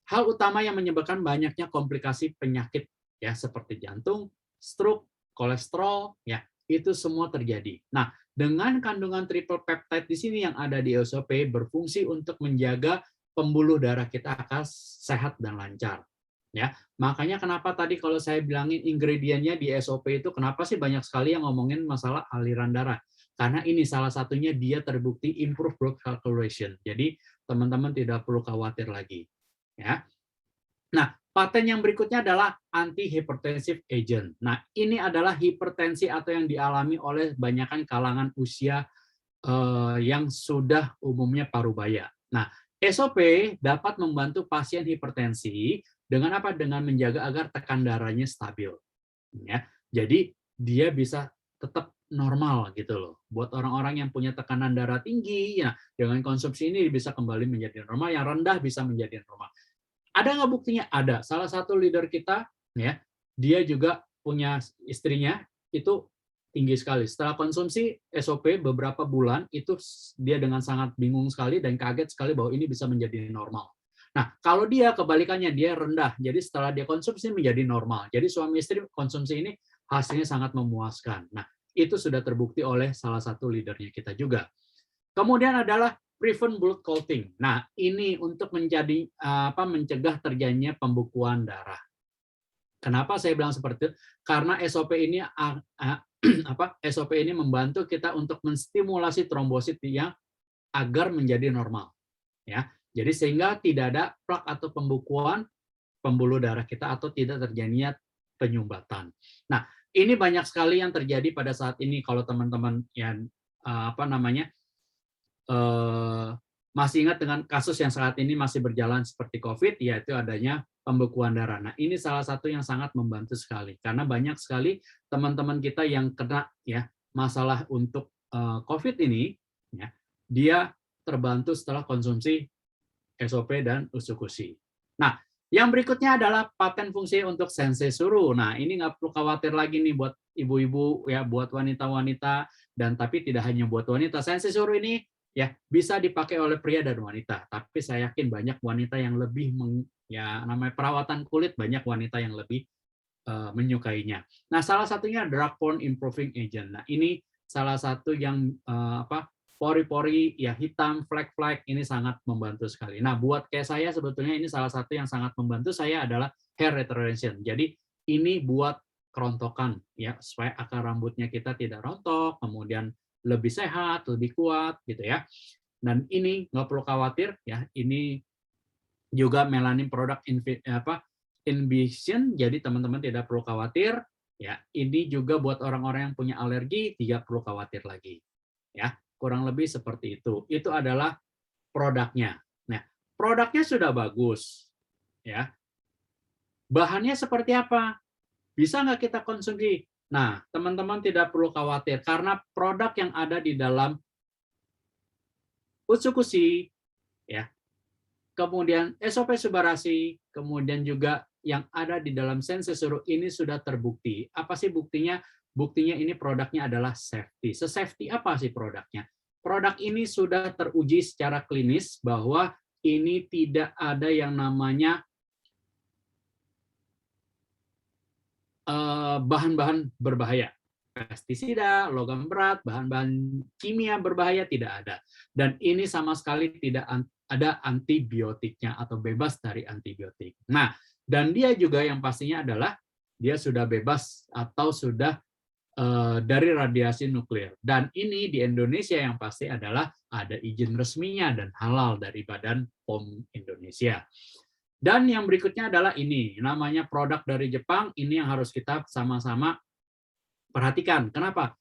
Hal utama yang menyebabkan banyaknya komplikasi penyakit ya seperti jantung, stroke, kolesterol, ya itu semua terjadi. Nah, dengan kandungan triple peptide di sini yang ada di SOP berfungsi untuk menjaga pembuluh darah kita akan sehat dan lancar. Ya, makanya kenapa tadi kalau saya bilangin ingredientnya di SOP itu kenapa sih banyak sekali yang ngomongin masalah aliran darah? Karena ini salah satunya dia terbukti improve blood circulation. Jadi teman-teman tidak perlu khawatir lagi. Ya. Nah, paten yang berikutnya adalah anti-hypertensive agent. Nah, ini adalah hipertensi atau yang dialami oleh banyakan kalangan usia yang sudah umumnya parubaya. Nah, SOP dapat membantu pasien hipertensi Dengan apa? Dengan menjaga agar tekan darahnya stabil. Ya, jadi dia bisa tetap normal gitu loh. Buat orang-orang yang punya tekanan darah tinggi, ya dengan konsumsi ini bisa kembali menjadi normal. Yang rendah bisa menjadi normal. Ada nggak buktinya? Ada. Salah satu leader kita, ya, dia juga punya istrinya itu tinggi sekali. Setelah konsumsi SOP beberapa bulan, itu dia dengan sangat bingung sekali dan kaget sekali bahwa ini bisa menjadi normal. Nah, kalau dia kebalikannya, dia rendah. Jadi setelah dia konsumsi menjadi normal. Jadi suami istri konsumsi ini hasilnya sangat memuaskan. Nah, itu sudah terbukti oleh salah satu leadernya kita juga. Kemudian adalah prevent blood clotting. Nah, ini untuk mencegah terjadinya pembekuan darah. Kenapa saya bilang seperti itu? Karena SOP ini SOP ini membantu kita untuk menstimulasi trombosit yang agar menjadi normal. Ya. Jadi sehingga tidak ada plak atau pembekuan pembuluh darah kita atau tidak terjadinya penyumbatan. Nah, ini banyak sekali yang terjadi pada saat ini kalau teman-teman yang masih ingat dengan kasus yang saat ini masih berjalan seperti COVID, yaitu adanya pembekuan darah. Nah, ini salah satu yang sangat membantu sekali karena banyak sekali teman-teman kita yang kena ya masalah untuk COVID ini, ya, dia terbantu setelah konsumsi SOP dan usukushi. Nah, yang berikutnya adalah paten fungsi untuk sensei suru. Nah, ini nggak perlu khawatir lagi nih buat ibu-ibu ya, buat wanita-wanita, dan tapi tidak hanya buat wanita. Sensei suru ini ya bisa dipakai oleh pria dan wanita. Tapi saya yakin banyak wanita yang lebih namanya perawatan kulit, banyak wanita yang lebih menyukainya. Nah, salah satunya drug porn improving agent. Nah, ini salah satu yang pori-pori ya hitam, flek-flek ini sangat membantu sekali. Nah, buat kayak saya sebetulnya ini salah satu yang sangat membantu saya adalah hair restoration. Jadi ini buat kerontokan ya supaya akar rambutnya kita tidak rontok, kemudian lebih sehat, lebih kuat gitu ya. Dan ini nggak perlu khawatir ya, ini juga melanin produk inhibition, jadi teman-teman tidak perlu khawatir ya. Ini juga buat orang-orang yang punya alergi tidak perlu khawatir lagi. Ya, kurang lebih seperti itu. Itu adalah produknya. Nah, produknya sudah bagus. Ya. Bahannya seperti apa? Bisa nggak kita konsumsi? Nah, teman-teman tidak perlu khawatir karena produk yang ada di dalam Utsukushi, ya, kemudian SOP Subarashi, kemudian juga yang ada di dalam Sensei Suru ini sudah terbukti. Apa sih buktinya? Buktinya ini produknya adalah safety. Se-safety apa sih produknya? Produk ini sudah teruji secara klinis bahwa ini tidak ada yang namanya bahan-bahan berbahaya. Pestisida, logam berat, bahan-bahan kimia berbahaya tidak ada. Dan ini sama sekali tidak ada antibiotiknya atau bebas dari antibiotik. Nah, dan dia juga yang pastinya adalah dia sudah bebas atau sudah dari radiasi nuklir. Dan ini di Indonesia yang pasti adalah ada izin resminya dan halal dari Badan POM Indonesia. Dan yang berikutnya adalah ini, namanya produk dari Jepang, ini yang harus kita sama-sama perhatikan. Kenapa?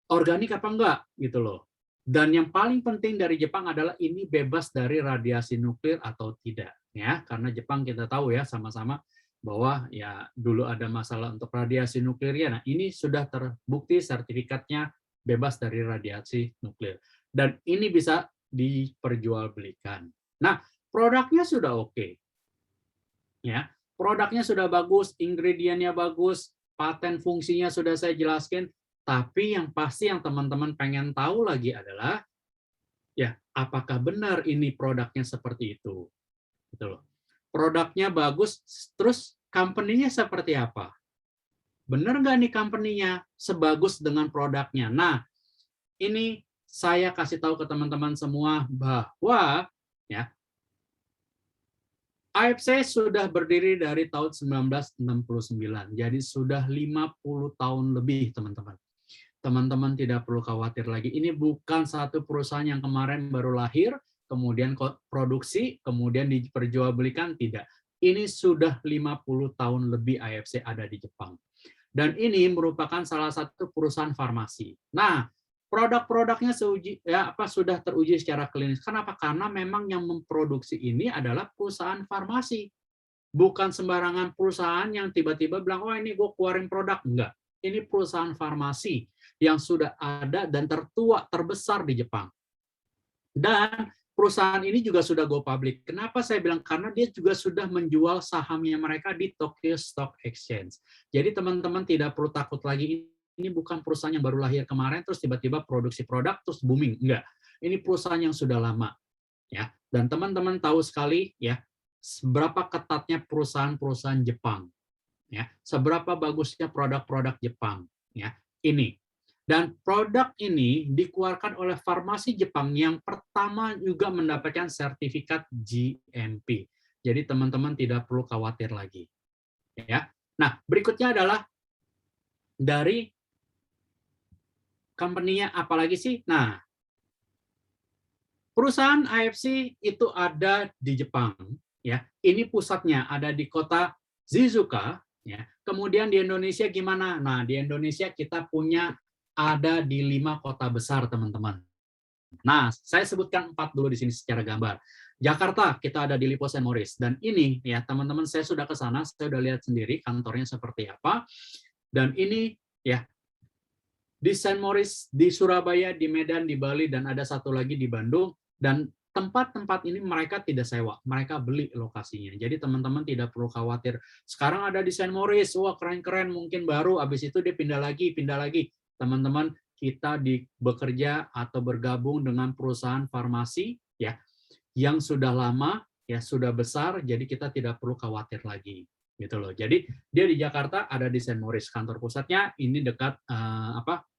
Organik apa enggak? Gitu loh. Dan yang paling penting dari Jepang adalah ini bebas dari radiasi nuklir atau tidak. Ya, karena Jepang kita tahu ya sama-sama bahwa ya dulu ada masalah untuk radiasi nuklir ya. Nah, ini sudah terbukti sertifikatnya bebas dari radiasi nuklir. Dan ini bisa diperjualbelikan. Nah, produknya sudah oke. Ya, produknya sudah bagus, ingredientnya bagus, paten fungsinya sudah saya jelaskan, tapi yang pasti yang teman-teman pengen tahu lagi adalah ya, apakah benar ini produknya seperti itu? Gitu loh. Produknya bagus, terus company-nya seperti apa? Benar nggak nih company-nya sebagus dengan produknya? Nah, ini saya kasih tahu ke teman-teman semua bahwa ya AFC sudah berdiri dari tahun 1969, jadi sudah 50 tahun lebih, teman-teman. Teman-teman tidak perlu khawatir lagi. Ini bukan satu perusahaan yang kemarin baru lahir, kemudian produksi, kemudian diperjualbelikan, tidak. Ini sudah 50 tahun lebih AFC ada di Jepang. Dan ini merupakan salah satu perusahaan farmasi. Nah, produk-produknya sudah teruji secara klinis. Kenapa? Karena memang yang memproduksi ini adalah perusahaan farmasi. bukan sembarangan perusahaan yang tiba-tiba bilang, oh ini gue keluarin produk. Enggak. Ini perusahaan farmasi yang sudah ada dan tertua, terbesar di Jepang. Dan perusahaan ini juga sudah go public. Kenapa saya bilang? Karena dia juga sudah menjual sahamnya mereka di Tokyo Stock Exchange. Jadi teman-teman tidak perlu takut lagi, ini bukan perusahaan yang baru lahir kemarin, terus tiba-tiba produksi produk, terus booming. Enggak. Ini perusahaan yang sudah lama. Ya. Dan teman-teman tahu sekali, ya, seberapa ketatnya perusahaan-perusahaan Jepang, ya, seberapa bagusnya produk-produk Jepang, ya, ini. Dan produk ini dikeluarkan oleh farmasi Jepang yang pertama juga mendapatkan sertifikat GMP. Jadi teman-teman tidak perlu khawatir lagi, ya. Nah, berikutnya adalah dari company-nya apalagi sih? Nah, perusahaan AFC itu ada di Jepang, ya. Ini pusatnya ada di kota Shizuoka, ya. Kemudian di Indonesia gimana? Nah, di Indonesia kita punya ada di 5 kota besar, teman-teman. Nah, saya sebutkan 4 dulu di sini secara gambar. Jakarta, kita ada di Lipo Saint Maurice. Dan ini, ya teman-teman, saya sudah ke sana, saya sudah lihat sendiri kantornya seperti apa. Dan ini, ya, di Saint Maurice, di Surabaya, di Medan, di Bali, dan ada satu lagi di Bandung. Dan tempat-tempat ini mereka tidak sewa, mereka beli lokasinya. Jadi teman-teman tidak perlu khawatir. Sekarang ada di Saint Maurice, wah keren-keren, mungkin baru, habis itu dia pindah lagi. Teman-teman, kita bekerja atau bergabung dengan perusahaan farmasi, ya, yang sudah lama, ya sudah besar, jadi kita tidak perlu khawatir lagi, gitu loh. Jadi dia di Jakarta, ada di Saint Maurice, kantor pusatnya ini dekat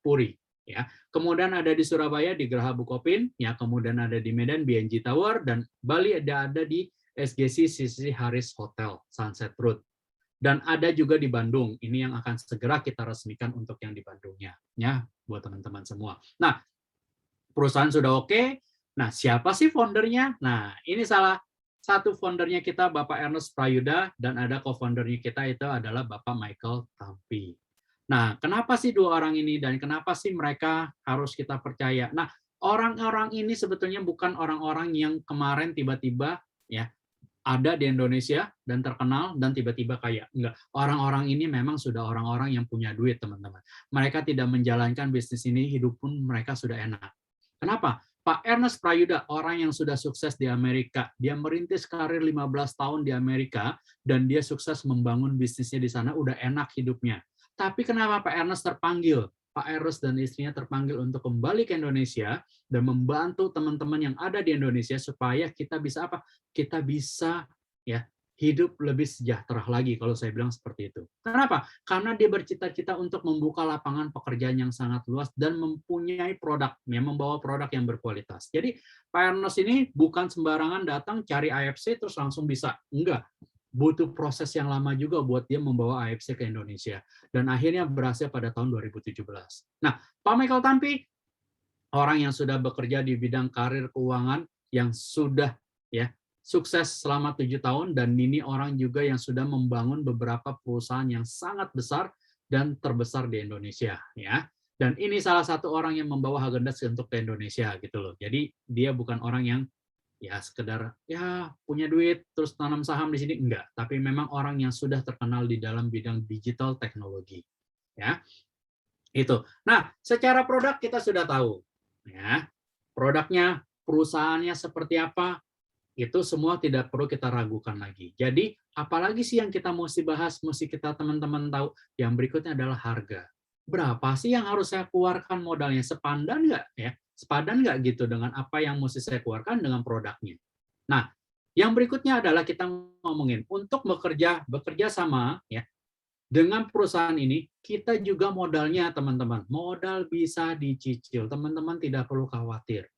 Puri. Ya, kemudian ada di Surabaya di Geraha Bukopin, ya, kemudian ada di Medan BNG Tower, dan Bali ada di SGC Sisi Haris Hotel Sunset Road, dan ada juga di Bandung. Ini yang akan segera kita resmikan untuk yang di Bandungnya, ya, buat teman-teman semua. Nah, perusahaan sudah oke. Nah, siapa sih foundernya? Nah, ini salah satu foundernya kita, Bapak Ernest Prayuda, dan ada co-foundernya kita itu adalah Bapak Michael Tampi. Nah, kenapa sih 2 orang ini dan kenapa sih mereka harus kita percaya? Nah, orang-orang ini sebetulnya bukan orang-orang yang kemarin tiba-tiba, ya, ada di Indonesia dan terkenal dan tiba-tiba kaya. Enggak. Orang-orang ini memang sudah orang-orang yang punya duit, teman-teman. Mereka tidak menjalankan bisnis ini, hidup pun mereka sudah enak. Kenapa? Pak Ernest Prayuda, orang yang sudah sukses di Amerika. Dia merintis karir 15 tahun di Amerika dan dia sukses membangun bisnisnya di sana, udah enak hidupnya. Tapi kenapa Pak Ernest terpanggil? Pak Ernest dan istrinya terpanggil untuk kembali ke Indonesia dan membantu teman-teman yang ada di Indonesia supaya kita bisa apa? Kita bisa, ya, hidup lebih sejahtera lagi, kalau saya bilang seperti itu. Kenapa? Karena dia bercita-cita untuk membuka lapangan pekerjaan yang sangat luas dan mempunyai produk, ya, membawa produk yang berkualitas. Jadi Pak Ernest ini bukan sembarangan datang cari AFC terus langsung bisa. Enggak. Butuh proses yang lama juga buat dia membawa AFC ke Indonesia. Dan akhirnya berhasil pada tahun 2017. Nah, Pak Michael Tampi, orang yang sudah bekerja di bidang karir keuangan, yang sudah, ya, sukses selama 7 tahun, dan ini orang juga yang sudah membangun beberapa perusahaan yang sangat besar dan terbesar di Indonesia. Ya. Dan ini salah satu orang yang membawa Häagen-Dazs untuk ke Indonesia, gitu loh. Jadi dia bukan orang yang ya sekedar ya punya duit terus tanam saham di sini, enggak, tapi memang orang yang sudah terkenal di dalam bidang digital teknologi, ya. Itu. Nah, secara produk kita sudah tahu, ya. Produknya, perusahaannya seperti apa, itu semua tidak perlu kita ragukan lagi. Jadi, apalagi sih yang kita mesti bahas, mesti kita teman-teman tahu. Yang berikutnya adalah harga. Berapa sih yang harus saya keluarkan modalnya? Sepadan nggak, ya? Sepadan nggak gitu dengan apa yang mesti saya keluarkan dengan produknya. Nah, yang berikutnya adalah kita ngomongin untuk bekerja sama, ya, dengan perusahaan ini, kita juga modalnya, teman-teman, modal bisa dicicil. Teman-teman tidak perlu khawatir.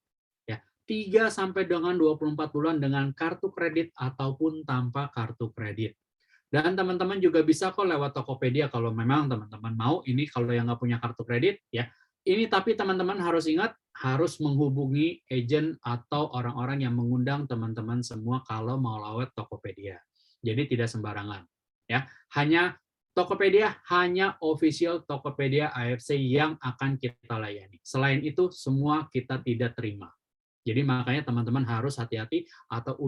Ya, 3 sampai dengan 24 bulan dengan kartu kredit ataupun tanpa kartu kredit. Dan teman-teman juga bisa kok lewat Tokopedia kalau memang teman-teman mau. Ini kalau yang nggak punya kartu kredit, ya. Ini tapi teman-teman harus ingat, harus menghubungi agent atau orang-orang yang mengundang teman-teman semua kalau mau lewat Tokopedia. Jadi tidak sembarangan, ya. Tokopedia hanya official Tokopedia AFC yang akan kita layani. Selain itu semua kita tidak terima, Jadi makanya teman-teman harus hati-hati atau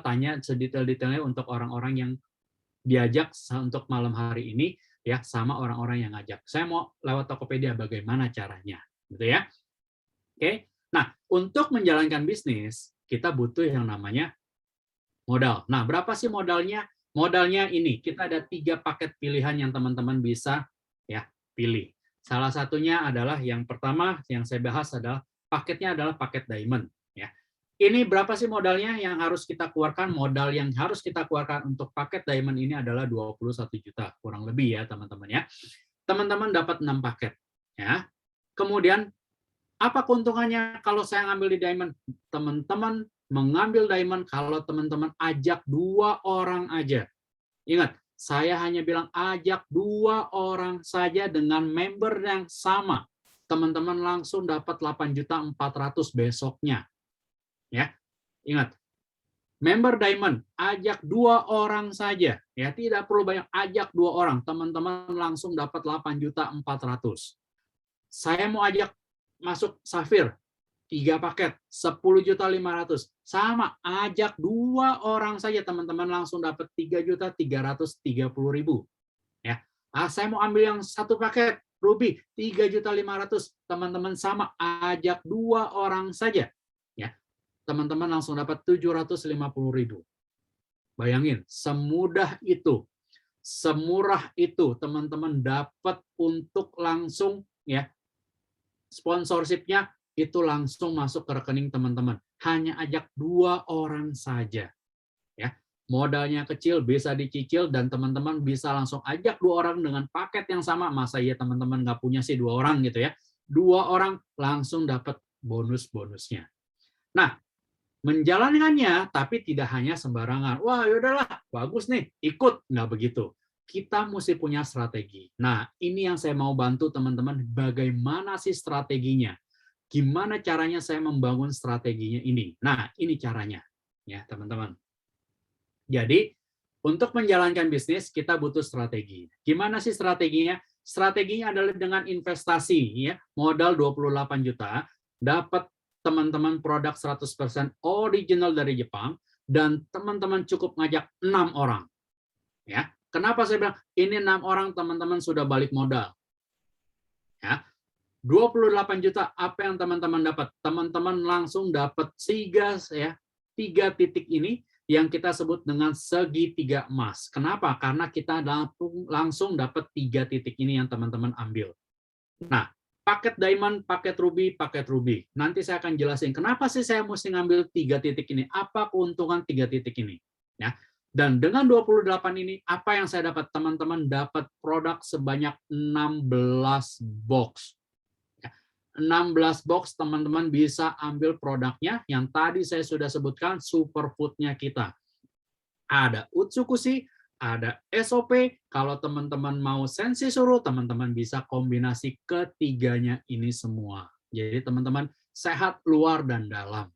tanya sedetail-detailnya untuk orang-orang yang diajak untuk malam hari ini ya, sama orang-orang yang ngajak. Saya mau lewat Tokopedia, bagaimana caranya, gitu ya. Oke. Nah, untuk menjalankan bisnis kita butuh yang namanya modal. Nah, berapa sih modalnya? Modalnya ini, kita ada 3 paket pilihan yang teman-teman bisa ya pilih. Salah satunya adalah yang pertama yang saya bahas adalah paketnya adalah paket diamond ya. Ini berapa sih modalnya yang harus kita keluarkan? Modal yang harus kita keluarkan untuk paket diamond ini adalah 21 juta kurang lebih ya, teman-teman ya. Teman-teman dapat 6 paket ya. Kemudian apa keuntungannya kalau saya ngambil di diamond? Teman-teman mengambil diamond kalau teman-teman ajak 2 orang aja. Ingat, saya hanya bilang ajak 2 orang saja dengan member yang sama. Teman-teman langsung dapat 8.400.000 besoknya. Ya, ingat. Member diamond, ajak 2 orang saja. Ya, tidak perlu banyak, ajak 2 orang. Teman-teman langsung dapat 8.400.000. Saya mau ajak masuk safir 3 paket 10.500.000, sama ajak 2 orang saja teman-teman langsung dapat 3.330.000 ya. Saya mau ambil yang 1 paket ruby 3.500.000, teman-teman sama ajak 2 orang saja ya, teman-teman langsung dapat 750.000. Bayangin, semudah itu, semurah itu teman-teman dapat untuk langsung ya, sponsorship-nya itu langsung masuk ke rekening teman-teman. Hanya ajak 2 orang saja. Ya, modalnya kecil, bisa dicicil, dan teman-teman bisa langsung ajak 2 orang dengan paket yang sama. Masa ya teman-teman nggak punya sih 2 orang gitu ya. 2 orang langsung dapat bonus-bonusnya. Nah, menjalankannya tapi tidak hanya sembarangan. Wah, yaudahlah, bagus nih, ikut. Nggak begitu. Kita mesti punya strategi. Nah, ini yang saya mau bantu teman-teman, bagaimana sih strateginya? Gimana caranya saya membangun strateginya ini? Nah, ini caranya ya, teman-teman. Jadi, untuk menjalankan bisnis kita butuh strategi. Gimana sih strateginya? Strateginya adalah dengan investasi ya, modal 28 juta, dapat teman-teman produk 100% original dari Jepang, dan teman-teman cukup ngajak 6 orang. Ya. Kenapa saya bilang ini 6 orang teman-teman sudah balik modal? Ya. 28 juta, apa yang teman-teman dapat? Teman-teman langsung dapat 3 titik ini yang kita sebut dengan segitiga emas. Kenapa? Karena kita langsung dapat 3 titik ini yang teman-teman ambil. Nah, paket diamond, paket ruby. Nanti saya akan jelasin kenapa sih saya mesti ngambil 3 titik ini. Apa keuntungan 3 titik ini? Ya. Dan dengan 28 ini, apa yang saya dapat? Teman-teman dapat produk sebanyak 16 box. 16 box teman-teman bisa ambil produknya yang tadi saya sudah sebutkan, superfoodnya kita. Ada Utsukushi, ada SOP. Kalau teman-teman mau sensi suruh, teman-teman bisa kombinasi ketiganya ini semua. Jadi teman-teman sehat luar dan dalam.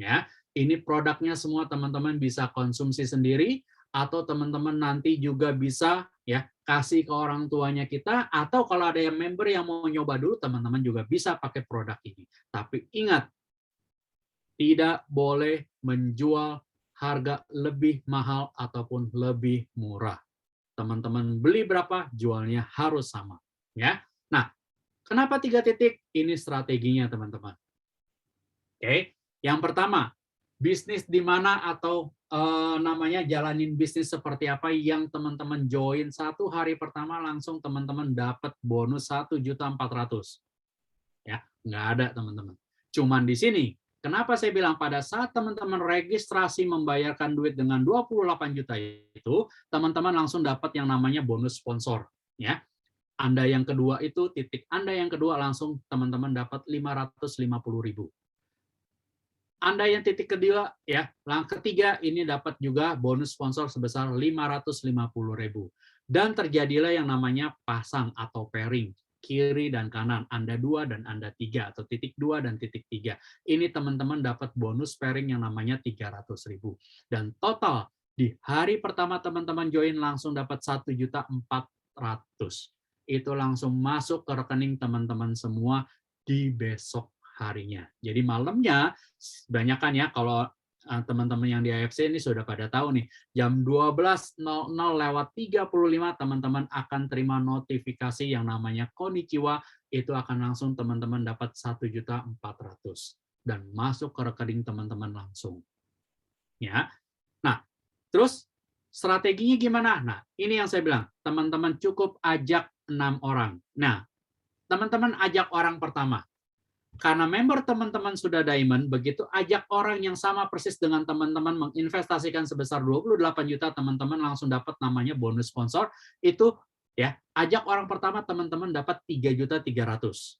Ya, ini produknya semua teman-teman bisa konsumsi sendiri, atau teman-teman nanti juga bisa ya kasih ke orang tuanya kita, atau kalau ada yang member yang mau nyoba dulu, teman-teman juga bisa pakai produk ini. Tapi ingat, tidak boleh menjual harga lebih mahal ataupun lebih murah. Teman-teman beli berapa, jualnya harus sama. Ya. Nah, kenapa 3 titik? Ini strateginya teman-teman. Oke, yang pertama, bisnis di mana atau namanya jalanin bisnis seperti apa yang teman-teman join 1 hari pertama langsung teman-teman dapat bonus 1.400.000. Ya, nggak ada teman-teman. Cuman di sini, kenapa saya bilang pada saat teman-teman registrasi membayarkan duit dengan 28 juta itu, teman-teman langsung dapat yang namanya bonus sponsor. Ya, Anda yang kedua itu, titik Anda yang kedua langsung teman-teman dapat 550.000. Anda yang titik kedua, ya, ketiga ini dapat juga bonus sponsor sebesar 550.000. Dan terjadilah yang namanya pasang atau pairing, kiri dan kanan, Anda 2 dan Anda 3, atau titik 2 dan titik 3. Ini teman-teman dapat bonus pairing yang namanya 300.000. Dan total di hari pertama teman-teman join langsung dapat 1.400.000. Itu langsung masuk ke rekening teman-teman semua di besok harinya. Jadi malamnya, banyak kan ya kalau teman-teman yang di AFC ini sudah pada tahu nih, jam 12.00 teman-teman akan terima notifikasi yang namanya Konnichiwa, itu akan langsung teman-teman dapat 1.400.000 dan masuk ke rekening teman-teman langsung. Ya. Nah, terus strateginya gimana? Nah, ini yang saya bilang, teman-teman cukup ajak 6 orang. Nah, teman-teman ajak orang pertama. Karena member teman-teman sudah diamond, begitu ajak orang yang sama persis dengan teman-teman menginvestasikan sebesar 28 juta, teman-teman langsung dapat namanya bonus sponsor. Itu ya, ajak orang pertama teman-teman dapat 3.300.000.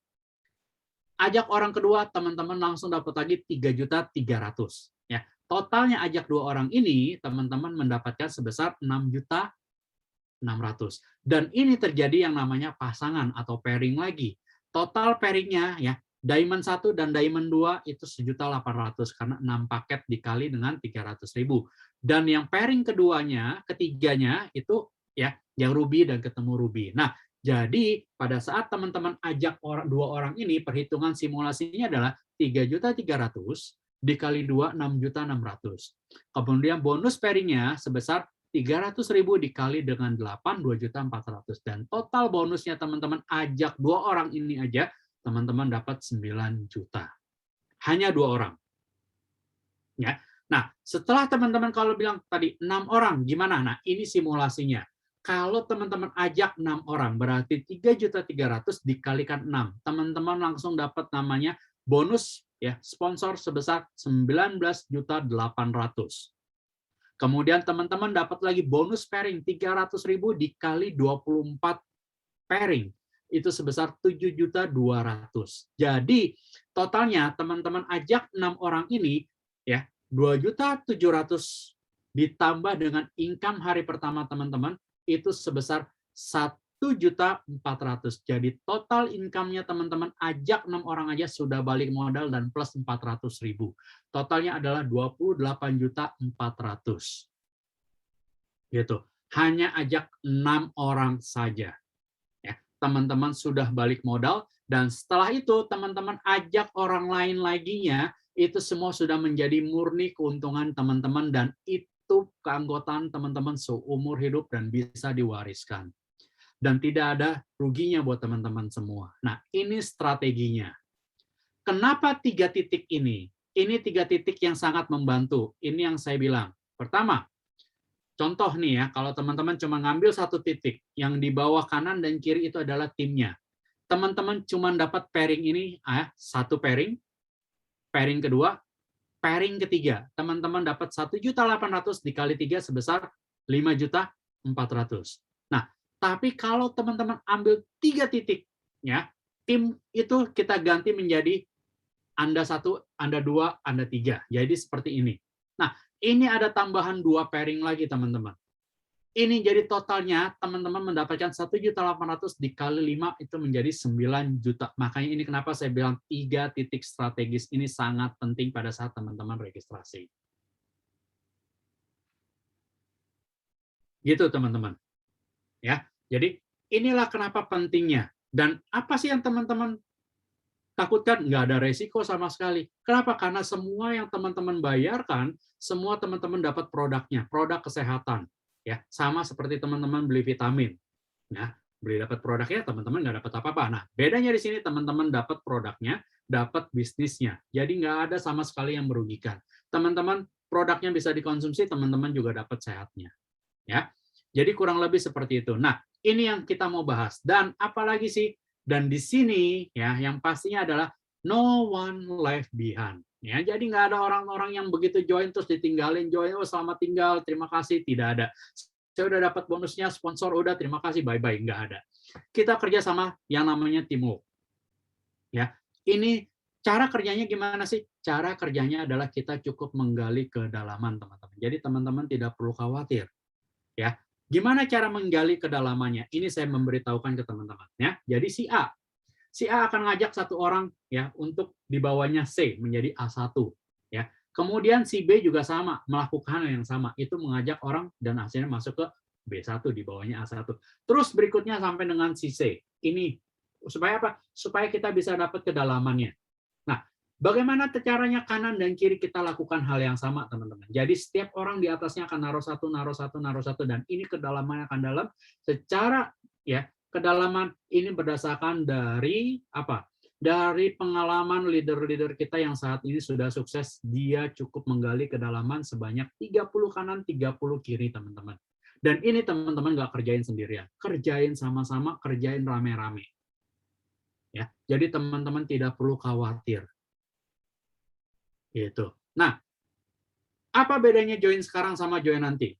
Ajak orang kedua teman-teman langsung dapat lagi 3.300.000. Ya, totalnya ajak 2 orang ini teman-teman mendapatkan sebesar 6.600.000. Dan ini terjadi yang namanya pasangan atau pairing lagi. Total pairingnya ya, Diamond 1 dan Diamond 2 itu 1.800.000 karena 6 paket dikali dengan 300.000. Dan yang pairing ketiganya itu ya yang Ruby dan ketemu Ruby. Nah, jadi pada saat teman-teman ajak 2 orang ini, perhitungan simulasinya adalah 3.300.000 dikali 2 6.600.000. Kemudian bonus pairingnya sebesar 300.000 dikali dengan 8 2.400.000. Dan total bonusnya teman-teman ajak 2 orang ini aja teman-teman dapat 9 juta. Hanya 2 orang. Ya. Nah, setelah teman-teman kalau bilang tadi 6 orang, gimana? Nah, ini simulasinya. Kalau teman-teman ajak 6 orang, berarti 3.300.000 dikalikan 6. Teman-teman langsung dapat namanya bonus ya sponsor sebesar 19.800.000. Kemudian teman-teman dapat lagi bonus pairing 300.000 dikali 24 pairing. Itu sebesar 7.200.000. Jadi totalnya teman-teman ajak 6 orang ini ya 2.700.000 ditambah dengan income hari pertama teman-teman itu sebesar 1.400.000. Jadi total income-nya teman-teman ajak 6 orang aja sudah balik modal dan plus 400.000. Totalnya adalah 28.400.000. Gitu. Hanya ajak 6 orang saja. Teman-teman sudah balik modal, dan setelah itu teman-teman ajak orang lain laginya, itu semua sudah menjadi murni keuntungan teman-teman, dan itu keanggotaan teman-teman seumur hidup dan bisa diwariskan. Dan tidak ada ruginya buat teman-teman semua. Nah, ini strateginya. Kenapa 3 titik ini? Ini 3 titik yang sangat membantu. Ini yang saya bilang. Pertama, contoh nih ya, kalau teman-teman cuma ngambil 1 titik, yang di bawah kanan dan kiri itu adalah timnya. Teman-teman cuma dapat pairing ini, 1 pairing, pairing kedua, pairing ketiga. Teman-teman dapat 1.800.000 dikali 3 sebesar 5.400.000. Nah, tapi kalau teman-teman ambil 3 titik, ya, tim itu kita ganti menjadi Anda 1, Anda 2, Anda 3. Jadi seperti ini. Nah, ini ada tambahan 2 pairing lagi, teman-teman. Ini jadi totalnya, teman-teman mendapatkan 1.800.000 dikali 5, itu menjadi 9 juta. Makanya ini kenapa saya bilang 3 titik strategis ini sangat penting pada saat teman-teman registrasi. Gitu, teman-teman. Ya, jadi inilah kenapa pentingnya. Dan apa sih yang teman-teman takutkan? Nggak ada resiko sama sekali. Kenapa? Karena semua yang teman-teman bayarkan, semua teman-teman dapat produknya, produk kesehatan. Ya, sama seperti teman-teman beli vitamin. Nah, beli dapat produknya, teman-teman nggak dapat apa-apa. Nah, bedanya di sini teman-teman dapat produknya, dapat bisnisnya. Jadi nggak ada sama sekali yang merugikan. Teman-teman produknya bisa dikonsumsi, teman-teman juga dapat sehatnya. Ya, jadi kurang lebih seperti itu. Nah, ini yang kita mau bahas. Dan apalagi sih? Dan di sini ya yang pastinya adalah no one left behind. Ya, jadi nggak ada orang-orang yang begitu join terus ditinggalin, join, oh selamat tinggal, terima kasih, tidak ada. Saya udah dapat bonusnya, sponsor udah, terima kasih, bye-bye, nggak ada. Kita kerja sama yang namanya teamwork. Ya, ini cara kerjanya gimana sih? Cara kerjanya adalah kita cukup menggali kedalaman, teman-teman. Jadi teman-teman tidak perlu khawatir. Ya, gimana cara menggali kedalamannya? Ini saya memberitahukan ke teman-teman. Ya, jadi si A akan ngajak 1 orang ya untuk dibawanya C menjadi A1. Ya, kemudian si B juga sama melakukan hal yang sama, itu mengajak orang dan hasilnya masuk ke B1 di bawahnya A1. Terus berikutnya sampai dengan si C. Ini supaya apa? Supaya kita bisa dapat kedalamannya. Nah, bagaimana caranya kanan dan kiri kita lakukan hal yang sama, teman-teman. Jadi setiap orang di atasnya akan naruh satu, dan ini kedalamannya akan dalam secara ya kedalaman ini berdasarkan dari apa? Dari pengalaman leader-leader kita yang saat ini sudah sukses, dia cukup menggali kedalaman sebanyak 30 kanan, 30 kiri, teman-teman. Dan ini teman-teman nggak kerjain sendirian, kerjain sama-sama, kerjain rame-rame. Ya, jadi teman-teman tidak perlu khawatir. Gitu. Nah, apa bedanya join sekarang sama join nanti?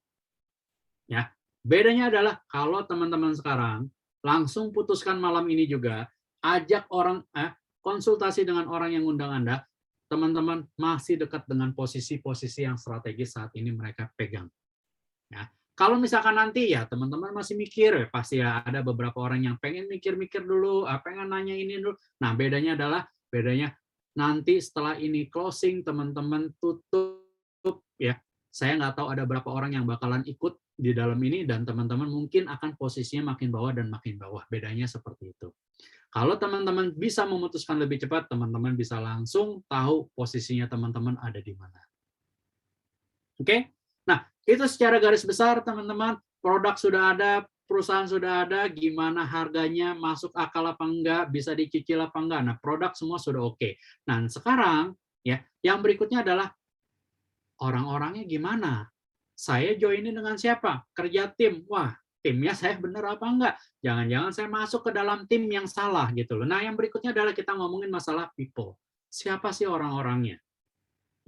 Ya, bedanya adalah kalau teman-teman sekarang langsung putuskan malam ini juga, ajak orang konsultasi dengan orang yang undang Anda, teman-teman masih dekat dengan posisi-posisi yang strategis saat ini mereka pegang. Ya. Kalau misalkan nanti ya teman-teman masih mikir, pasti ya ada beberapa orang yang pengen mikir-mikir dulu, pengen nanya ini dulu. Nah, bedanya nanti setelah ini closing, teman-teman tutup ya. Saya nggak tahu ada berapa orang yang bakalan ikut di dalam ini, dan teman-teman mungkin akan posisinya makin bawah dan makin bawah. Bedanya seperti itu. Kalau teman-teman bisa memutuskan lebih cepat, teman-teman bisa langsung tahu posisinya teman-teman ada di mana. Oke? Nah, itu secara garis besar, teman-teman. Produk sudah ada, perusahaan sudah ada, gimana harganya, masuk akal apa enggak, bisa dicicil apa enggak. Nah, produk semua sudah oke. Nah, sekarang ya, yang berikutnya adalah orang-orangnya gimana? Saya joinin dengan siapa? Kerja tim. Wah, timnya saya benar apa enggak? Jangan-jangan saya masuk ke dalam tim yang salah gitu loh. Nah, yang berikutnya adalah kita ngomongin masalah people. Siapa sih orang-orangnya?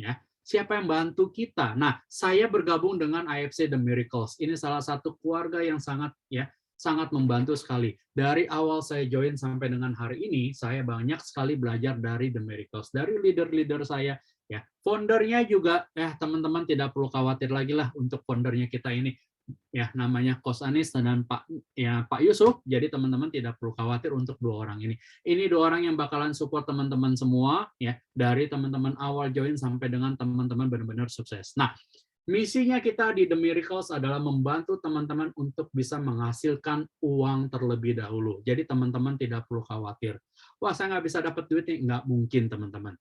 Ya, siapa yang bantu kita? Nah, saya bergabung dengan IFC The Miracles. Ini salah satu keluarga yang sangat membantu sekali. Dari awal saya join sampai dengan hari ini, saya banyak sekali belajar dari The Miracles, dari leader-leader saya. Ya, foundernya juga, teman-teman tidak perlu khawatir lagi lah untuk foundernya kita ini. Ya, namanya Coach Anis dan Pak Yusuf. Jadi teman-teman tidak perlu khawatir untuk dua orang ini. Ini dua orang yang bakalan support teman-teman semua ya, dari teman-teman awal join sampai dengan teman-teman benar-benar sukses. Nah, misinya kita di The Miracles adalah membantu teman-teman untuk bisa menghasilkan uang terlebih dahulu. Jadi teman-teman tidak perlu khawatir. Wah, saya nggak bisa dapat duit nih. Nggak mungkin, teman-teman.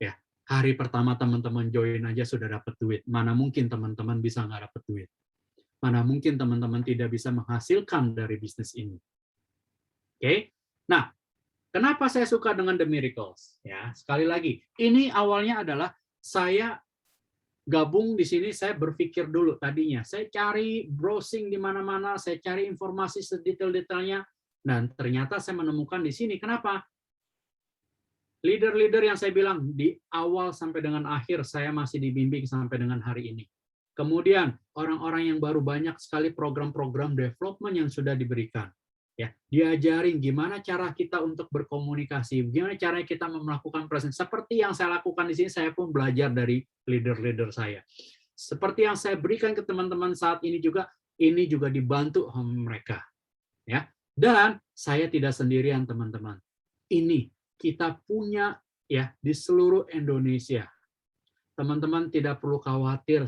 Ya, hari pertama teman-teman join aja sudah dapat duit. Mana mungkin teman-teman bisa nggak dapat duit? Mana mungkin teman-teman tidak bisa menghasilkan dari bisnis ini? Oke. Nah, kenapa saya suka dengan The Miracles? Ya, sekali lagi, ini awalnya adalah saya gabung di sini, saya berpikir dulu tadinya. Saya cari browsing di mana-mana, saya cari informasi sedetail-detailnya, dan ternyata saya menemukan di sini. Kenapa? Leader-leader yang saya bilang di awal sampai dengan akhir, saya masih dibimbing sampai dengan hari ini. Kemudian orang-orang yang baru, banyak sekali program-program development yang sudah diberikan. Ya, diajarin gimana cara kita untuk berkomunikasi, gimana caranya kita melakukan presentasi. Seperti yang saya lakukan di sini, saya pun belajar dari leader-leader saya. Seperti yang saya berikan ke teman-teman saat ini juga dibantu oleh mereka. Ya, dan saya tidak sendirian, teman-teman. Ini kita punya ya di seluruh Indonesia. Teman-teman tidak perlu khawatir.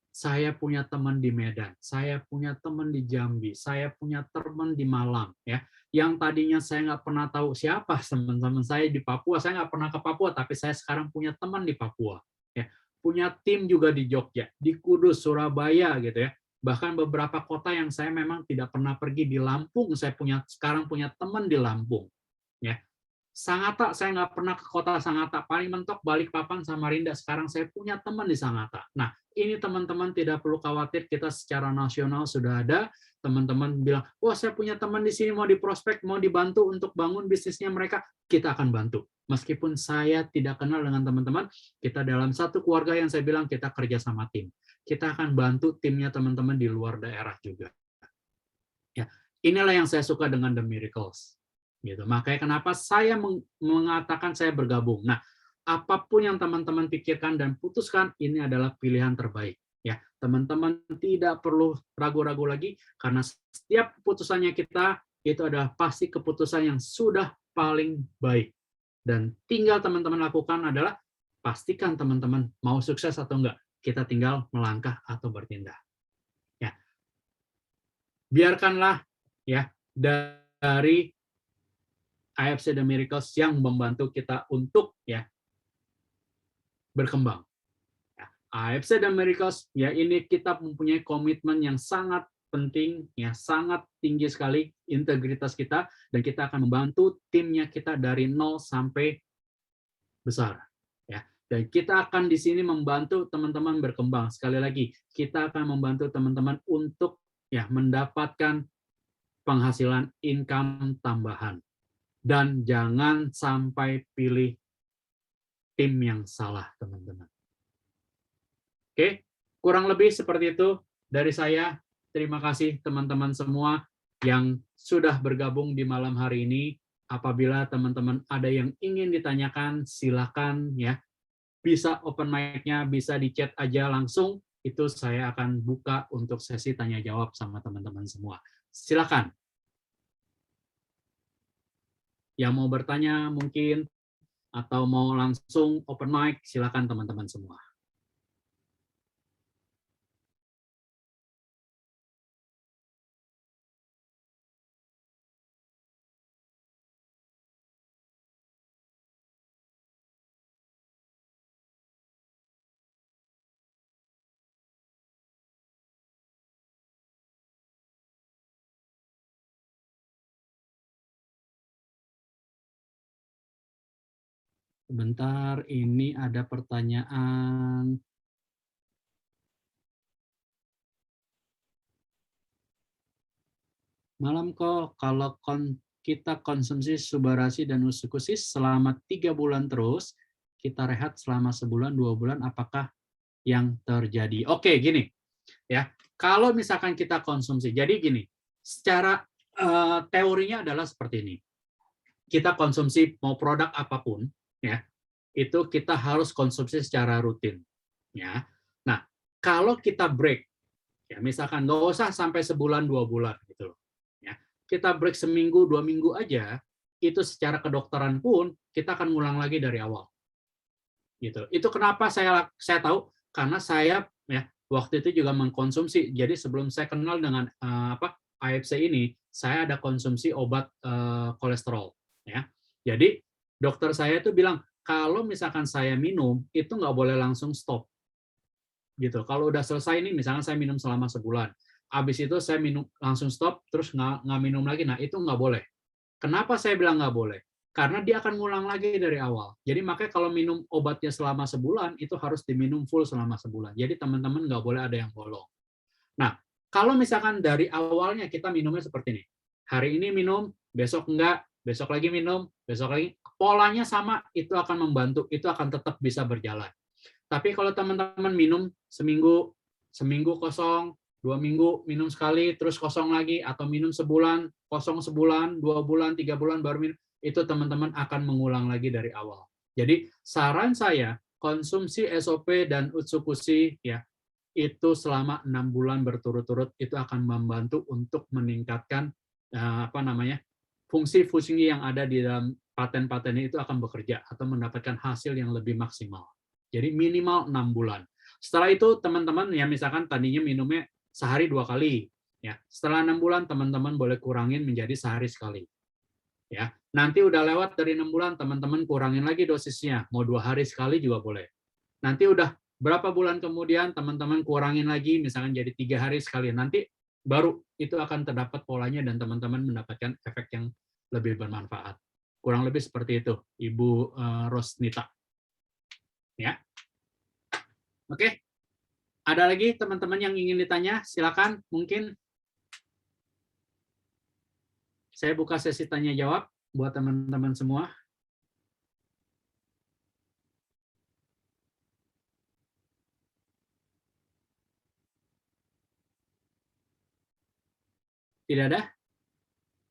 Saya punya teman di Medan, saya punya teman di Jambi, saya punya teman di Malang, ya. Yang tadinya saya nggak pernah tahu siapa teman-teman saya di Papua, saya nggak pernah ke Papua, tapi saya sekarang punya teman di Papua, ya. Punya tim juga di Jogja, di Kudus, Surabaya, gitu ya. Bahkan beberapa kota yang saya memang tidak pernah pergi, di Lampung, saya sekarang punya teman di Lampung, ya. Sangatta, saya nggak pernah ke kota Sangatta, paling mentok Balikpapan, Samarinda, sekarang saya punya teman di Sangatta. Nah, ini teman-teman tidak perlu khawatir, kita secara nasional sudah ada. Teman-teman bilang, wah saya punya teman di sini mau diprospek, mau dibantu untuk bangun bisnisnya mereka, kita akan bantu. Meskipun saya tidak kenal dengan teman-teman, kita dalam satu keluarga yang saya bilang kita kerja sama tim. Kita akan bantu timnya teman-teman di luar daerah juga. Ya, inilah yang saya suka dengan The Miracles. Gitu. Makanya kenapa saya mengatakan saya bergabung. Nah, apapun yang teman-teman pikirkan dan putuskan, ini adalah pilihan terbaik. Ya, teman-teman tidak perlu ragu-ragu lagi, karena setiap keputusannya kita itu adalah pasti keputusan yang sudah paling baik. Dan tinggal teman-teman lakukan adalah pastikan teman-teman mau sukses atau enggak. Kita tinggal melangkah atau bertindak. Ya, biarkanlah ya dari AFC The Miracles yang membantu kita untuk ya berkembang. Ya, AFC The Miracles ya ini kita mempunyai komitmen yang sangat penting ya, sangat tinggi sekali integritas kita, dan kita akan membantu timnya kita dari 0 sampai besar ya. Dan kita akan di sini membantu teman-teman berkembang. Sekali lagi, kita akan membantu teman-teman untuk ya mendapatkan penghasilan income tambahan. Dan jangan sampai pilih tim yang salah, teman-teman. Oke, kurang lebih seperti itu dari saya. Terima kasih teman-teman semua yang sudah bergabung di malam hari ini. Apabila teman-teman ada yang ingin ditanyakan, silakan ya. Bisa open mic-nya, bisa di chat aja langsung. Itu saya akan buka untuk sesi tanya jawab sama teman-teman semua. Silakan. Yang mau bertanya mungkin, atau mau langsung open mic, silakan teman-teman semua. Sebentar, ini ada pertanyaan. Malam kok, kalau kita konsumsi Subarashi dan Usukusis selama 3 bulan terus, kita rehat selama sebulan, 2 bulan, apakah yang terjadi? Oke, gini. Ya, kalau misalkan kita konsumsi, jadi gini, secara teorinya adalah seperti ini. Kita konsumsi mau produk apapun, ya, itu kita harus konsumsi secara rutin. Ya, nah kalau kita break, ya misalkan nggak usah sampai sebulan 2 bulan gitu loh. Ya, kita break seminggu 2 minggu aja, itu secara kedokteran pun kita akan ngulang lagi dari awal. Gitu. Itu kenapa saya tahu, karena saya ya waktu itu juga mengkonsumsi. Jadi sebelum saya kenal dengan AFC ini, saya ada konsumsi obat kolesterol. Ya, jadi dokter saya itu bilang kalau misalkan saya minum itu nggak boleh langsung stop. Gitu. Kalau udah selesai ini, misalkan saya minum selama sebulan, habis itu saya minum langsung stop, terus nggak minum lagi. Nah itu nggak boleh. Kenapa saya bilang nggak boleh? Karena dia akan ngulang lagi dari awal. Jadi makanya kalau minum obatnya selama sebulan, itu harus diminum full selama sebulan. Jadi teman-teman nggak boleh ada yang bolong. Nah, kalau misalkan dari awalnya kita minumnya seperti ini. Hari ini minum, besok enggak, besok lagi minum, besok lagi. Polanya sama, itu akan membantu, itu akan tetap bisa berjalan. Tapi kalau teman-teman minum seminggu kosong, 2 minggu minum sekali, terus kosong lagi, atau minum sebulan, kosong sebulan, 2 bulan, 3 bulan baru minum, itu teman-teman akan mengulang lagi dari awal. Jadi saran saya, konsumsi SOP dan Utsukushi ya, itu selama 6 bulan berturut-turut, itu akan membantu untuk meningkatkan fungsi-fungsi yang ada di dalam paten-patennya itu akan bekerja atau mendapatkan hasil yang lebih maksimal. Jadi minimal 6 bulan. Setelah itu teman-teman ya misalkan tadinya minumnya sehari 2 kali, ya. Setelah 6 bulan teman-teman boleh kurangin menjadi sehari sekali. Ya. Nanti udah lewat dari 6 bulan teman-teman kurangin lagi dosisnya, mau 2 hari sekali juga boleh. Nanti udah berapa bulan kemudian teman-teman kurangin lagi misalkan jadi 3 hari sekali. Nanti baru itu akan terdapat polanya dan teman-teman mendapatkan efek yang lebih bermanfaat. Kurang lebih seperti itu, Ibu Rosnita. Ya. Oke. Ada lagi teman-teman yang ingin ditanya? Silakan, mungkin. Saya buka sesi tanya jawab buat teman-teman semua. Tidak ada?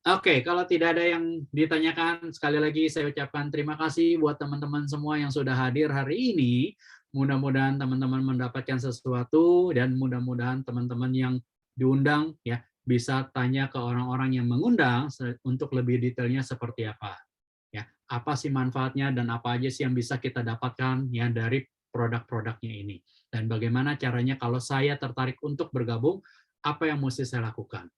Oke, kalau tidak ada yang ditanyakan, sekali lagi saya ucapkan terima kasih buat teman-teman semua yang sudah hadir hari ini. Mudah-mudahan teman-teman mendapatkan sesuatu dan mudah-mudahan teman-teman yang diundang ya bisa tanya ke orang-orang yang mengundang untuk lebih detailnya seperti apa. Ya, apa sih manfaatnya dan apa aja sih yang bisa kita dapatkan ya dari produk-produknya ini. Dan bagaimana caranya kalau saya tertarik untuk bergabung, apa yang mesti saya lakukan.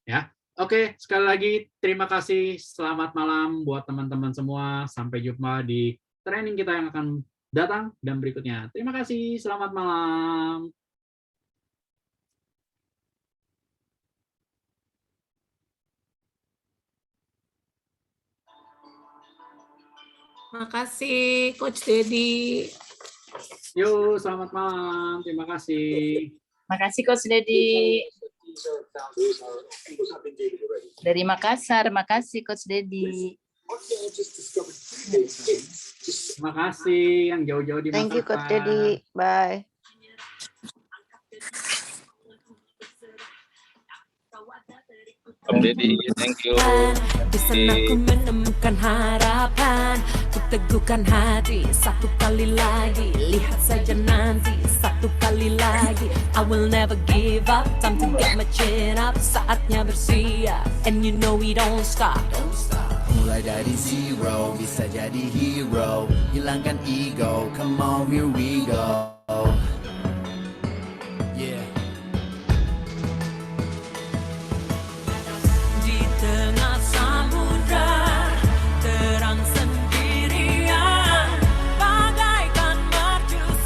Ya, Oke, sekali lagi terima kasih. Selamat malam buat teman-teman semua. Sampai jumpa di training kita yang akan datang dan berikutnya. Terima kasih. Selamat malam. Makasih Coach Dedi. Yuk, selamat malam. Terima kasih. Makasih Coach Dedi. Dari Makassar, makasih Coach Dedi. Terima kasih yang jauh-jauh di Thank you, Coach Makassar. Dedi. Bye. Om Deddy, thank you. Di sana ku menemukan harapan, ku teguhkan hati satu kali lagi. Lihat saja nanti satu kali lagi. I will never give up, time to get my chin up. Saatnya bersiap, and you know we don't stop. Mulai dari zero, bisa jadi hero. Hilangkan ego, come on here we go.